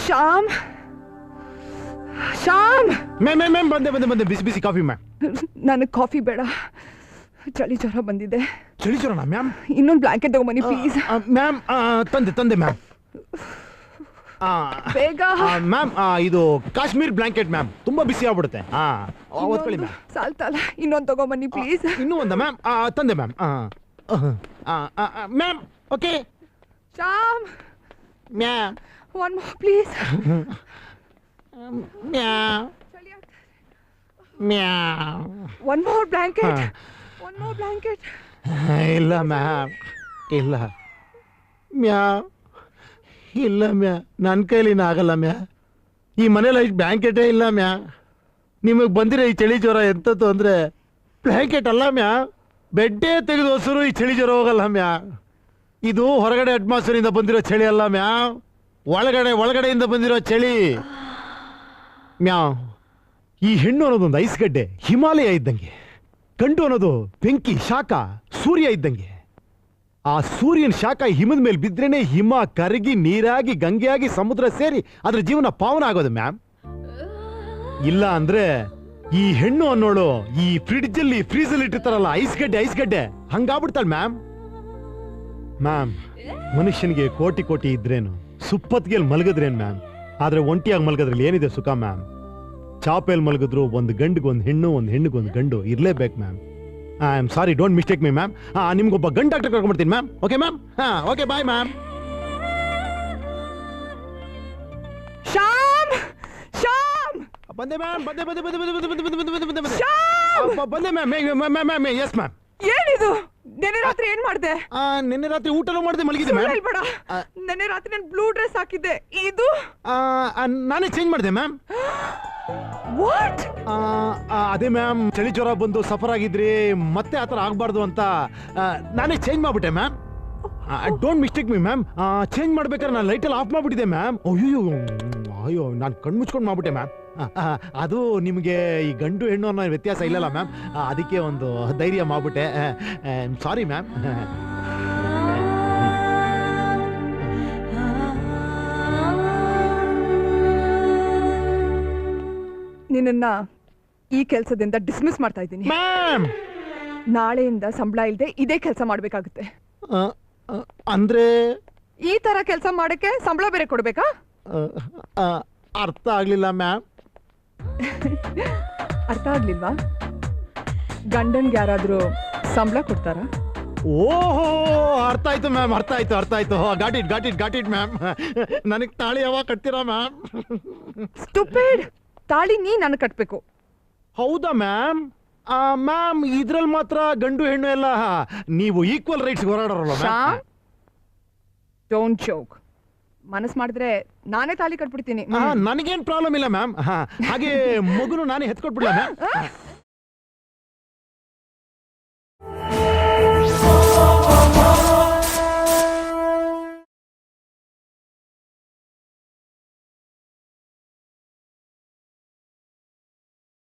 [SPEAKER 11] ಶ್ಯಾಮ್, ಶ್ಯಾಮ್.
[SPEAKER 2] ಮ್ಯಾಮ್, ಬಂದೆ ಬಿಸಿ ಬಿಸಿ ಕಾಫಿ ಮ್ಯಾಮ್.
[SPEAKER 11] ನನಗೆ ಕಾಫಿ ಬೇಡ, ಚಳಿ ಜ್ವರ ಬಂದಿದೆ.
[SPEAKER 2] ಚಳಿ ಜ್ವರನಾ ಮ್ಯಾಮ್?
[SPEAKER 11] ಇನ್ನೊಂದು ಬ್ಲಾಂಕೆಟ್ ತಗೊಂಬನ್ನಿ ಪ್ಲೀಸ್.
[SPEAKER 2] ಮ್ಯಾಮ್, ತಂದೆ ಮ್ಯಾಮ್.
[SPEAKER 11] ಬೇಗ
[SPEAKER 2] ಮ್ಯಾಮ್, ಇದು ಕಾಶ್ಮೀರ್ ಬ್ಲಾಂಕೆಟ್ ಮ್ಯಾಮ್, ತುಂಬಾ ಬಿಸಿ ಆಗ್ಬಿಡುತ್ತೆ. ಓದ್ಕೊಳ್ಳಿ ಮ್ಯಾಮ್.
[SPEAKER 11] ಸಾಲ್ತಲ್ಲ, ಇನ್ನೊಂದು ತಗೊಂಬನ್ನಿ ಪ್ಲೀಸ್.
[SPEAKER 2] ಇನ್ನೂ ಒಂದ ಮ್ಯಾಮ್? ತಂದೆ ma'am. Ma'am, okay.
[SPEAKER 11] Shyam,
[SPEAKER 2] ma'am,
[SPEAKER 11] one more please.
[SPEAKER 2] Ma'am, ma'am.
[SPEAKER 11] One more blanket, one more blanket.
[SPEAKER 2] ಇಲ್ಲ ಮ್ಯಾಮ್, ಇಲ್ಲ ಮ್ಯಾಮ್, ಇಲ್ಲ ಮ್ಯಾಮ್, ನನ್ನ ಕೈಲಿನ ಆಗಲ್ಲ ಮ್ಯಾಮ್. ಈ ಮನೇಲಿ ಇಷ್ಟು ಬ್ಲ್ಯಾಂಕೆಟೇ ಇಲ್ಲ ಮ್ಯಾಮ್. ನಿಮಗೆ ಬಂದಿರೋ ಈ ಚಳಿ ಜ್ವರ ಎಂಥದ್ದು ಅಂದರೆ ಬ್ಲ್ಯಾಂಕೆಟ್ ಅಲ್ಲ ಮ್ಯಾಮ್, ಬೆಡ್ಡೇ ತೆಗೆದು ಹೊಸರು ಈ ಚಳಿ ಜ್ವರ ಹೋಗಲ್ಲ ಮ್ಯಾಮ್. ಇದು ಹೊರಗಡೆ ಅಟ್ಮಾಸ್ಫಿಯರಿಂದ ಬಂದಿರೋ ಚಳಿ ಅಲ್ಲ ಮ್ಯಾಮ್, ಒಳಗಡೆಯಿಂದ ಬಂದಿರೋ ಚಳಿ ಮ್ಯಾಮ್. ಈ ಹೆಣ್ಣು ಅನ್ನೋದೊಂದು ಐಸ್ಗಡ್ಡೆ, ಹಿಮಾಲಯ ಇದ್ದಂಗೆ. ಗಂಡು ಅನ್ನೋದು ಬೆಂಕಿ, ಶಾಖ, ಸೂರ್ಯ ಇದ್ದಂಗೆ. ಆ ಸೂರ್ಯನ ಶಾಖ ಹಿಮದ ಮೇಲೆ ಬಿದ್ರೇನೆ ಹಿಮ ಕರಗಿ ನೀರಾಗಿ ಗಂಗೆಯಾಗಿ ಸಮುದ್ರ ಸೇರಿ ಅದ್ರ ಜೀವನ ಪಾವನ ಆಗೋದು ಮ್ಯಾಮ್. ಇಲ್ಲ ಅಂದ್ರೆ ಈ ಹೆಣ್ಣು ಅನ್ನೋಳು ಈ ಫ್ರಿಡ್ಜ್ ಅಲ್ಲಿ ಫ್ರೀಜ್ ಅಲ್ಲಿ ಇಟ್ಟಿರ್ತಾರಲ್ಲ ಐಸ್ಗಡ್ಡೆ ಹಂಗಾಗ್ಬಿಡ್ತಾಳೆ ಮ್ಯಾಮ್. ಮ್ಯಾಮ್, ಮನುಷ್ಯನಿಗೆ ಕೋಟಿ ಕೋಟಿ ಇದ್ರೇನು ಸುಪ್ಪತ್ತಿಗೆಲ್ ಮಲಗಿದ್ರೇನು ಮ್ಯಾಮ್, ಆದ್ರೆ ಒಂಟಿಯಾಗಿ ಮಲಗೋದ್ರಲ್ಲಿ ಏನಿದೆ ಸುಖ ಮ್ಯಾಮ್. ಚಾಪೆಲ್ ಮಲಗಿದ್ರು ಒಂದು ಗಂಡಿಗೆ ಒಂದು ಹೆಣ್ಣು, ಒಂದು ಹೆಣ್ಣಿಗೆ ಒಂದು ಗಂಡು ಇರ್ಲೇಬೇಕು ma'am. I am sorry, don't mistake me ma'am. ನಿಮ್ಗೊಬ್ಬ ಗಂಡು ಡಾಕ್ಟರ್ ಕರ್ಕೊಂಡ್ಬಿಡ್ತೀನಿ ma'am. Okay ma'am? Okay, bye ma'am.
[SPEAKER 11] Shyam Shyam
[SPEAKER 2] ಬಂದೆ ಮ್ಯಾಮ್, ಬಂದೆ ಮ್ಯಾಮ್. Yes ma'am.
[SPEAKER 11] ಏನಿದು? ನೆನ್ನೆ ರಾತ್ರಿ ಏನ್ ಮಾಡ್ದೆ?
[SPEAKER 2] ನಿನ್ನೆ ರಾತ್ರಿ ಊಟನೂ ಮಾಡಿದೆ, ಮಲಗಿದೆ ಮ್ಯಾಮ್.
[SPEAKER 11] ಹೇಳ್ಬೇಡ. ನೆನ್ನೆ ರಾತ್ರಿ ನಾನು ಬ್ಲೂ ಡ್ರೆಸ್ ಹಾಕಿದ್ದೆ. ಇದು
[SPEAKER 2] ನಾನೇ ಚೇಂಜ್ ಮಾಡಿದೆ ಮ್ಯಾಮ್.
[SPEAKER 11] ವಾಟ್?
[SPEAKER 2] ಅದೇ ಮ್ಯಾಮ್, ಚಳಿ ಜ್ವರ ಬಂದು ಸಫರ್ ಆಗಿದ್ರಿ, ಮತ್ತೆ ಆತರ ಆಗ್ಬಾರ್ದು ಅಂತ ನಾನೇ ಚೇಂಜ್ ಮಾಡ್ಬಿಟ್ಟೆ ma'am. Don't mistake me ma'am. Change ಮಾಡ್ಬೇಕಾದ್ರೆ ನಾನು ಲೈಟಲ್ಲಿ ಆಫ್ ಮಾಡ್ಬಿಟ್ಟಿದೆ ಮ್ಯಾಮ್. ಅಯ್ಯೋ ನಾನು ಕಣ್ಣು ಮುಚ್ಕೊಂಡು ಮಾಡ್ಬಿಟ್ಟೆ ಮ್ಯಾಮ್. ಅದು ನಿಮಗೆ ಈ ಗಂಡು ಹೆಣ್ಣು ಅನ್ನೋ ವ್ಯತ್ಯಾಸ ಇಲ್ಲಲ್ಲ ಮ್ಯಾಮ್, ಅದಕ್ಕೆ ಒಂದು ಧೈರ್ಯ ಮಾಡ್ಬಿಟ್ಟೆ. Sorry ma'am.
[SPEAKER 11] ನಿನ್ನ ಈ ಕೆಲಸದಿಂದ ಡಿಸ್ಮಿಸ್ ಮಾಡ್ತಾ ಇದ್ದೀನಿ
[SPEAKER 2] ಮ್ಯಾಮ್.
[SPEAKER 11] ನಾಳೆಯಿಂದ ಸಂಬಳ ಇಲ್ಲದೆ ಇದೇ ಕೆಲಸ ಮಾಡ್ಬೇಕಾಗುತ್ತೆ.
[SPEAKER 2] ಅಂದ್ರೆ
[SPEAKER 11] ಈ ತರ ಕೆಲಸ ಮಾಡಕ್ಕೆ ಸಂಬಳ ಬೇರೆ ಕೊಡ್ಬೇಕಾ?
[SPEAKER 2] ಅರ್ಥ ಆಗ್ಲಿಲ್ಲ ಮ್ಯಾಮ್.
[SPEAKER 11] ಅರ್ಥ ಆಗ್ಲಿಲ್ವಾ? ಗಂಡನ್ಗೆ ಯಾರಾದ್ರೂ ಸಂಬಳ ಕೊಡ್ತಾರ?
[SPEAKER 2] ಓಹೋ, ಅರ್ಥ ಆಯ್ತು ಮ್ಯಾಮ್, ಅರ್ಥ ಆಯ್ತು. Got it ma'am. ನನಗೆ ತಾಳಿ ಯಾವಾಗ ಕಟ್ತೀರಾ ಮ್ಯಾಮ್?
[SPEAKER 11] ಸ್ಟುಪಿಡ್, ತಾಳಿ ನೀ ನನಗೆ ಕಟ್ಬೇಕು.
[SPEAKER 2] ಹೌದಾ ಮ್ಯಾಮ್? ಮ್ಯಾಮ್, ಇದ್ರಲ್ಲಿ ಮಾತ್ರ ಗಂಡು ಹೆಣ್ಣು ಎಲ್ಲ ನೀವು ಈಕ್ವಲ್ ರೈಟ್ಸ್ ಹೋರಾಡೋರಲ್ಲ ಮ್ಯಾಮ್.
[SPEAKER 11] Don't joke. ಮನಸ್ ಮಾಡಿದ್ರೆ ನಾನೇ ತಾಳಿ ಕಟ್ಬಿಡ್ತೀನಿ.
[SPEAKER 2] ನನಗೇನ್ ಪ್ರಾಬ್ಲಮ್ ಇಲ್ಲ ಮ್ಯಾಮ್. ಹಾಗೆ ಮಗುನು ನಾನೇ ಹೆತ್ಕೊಟ್ಬಿಡ್ಲ ಮ್ಯಾಮ್.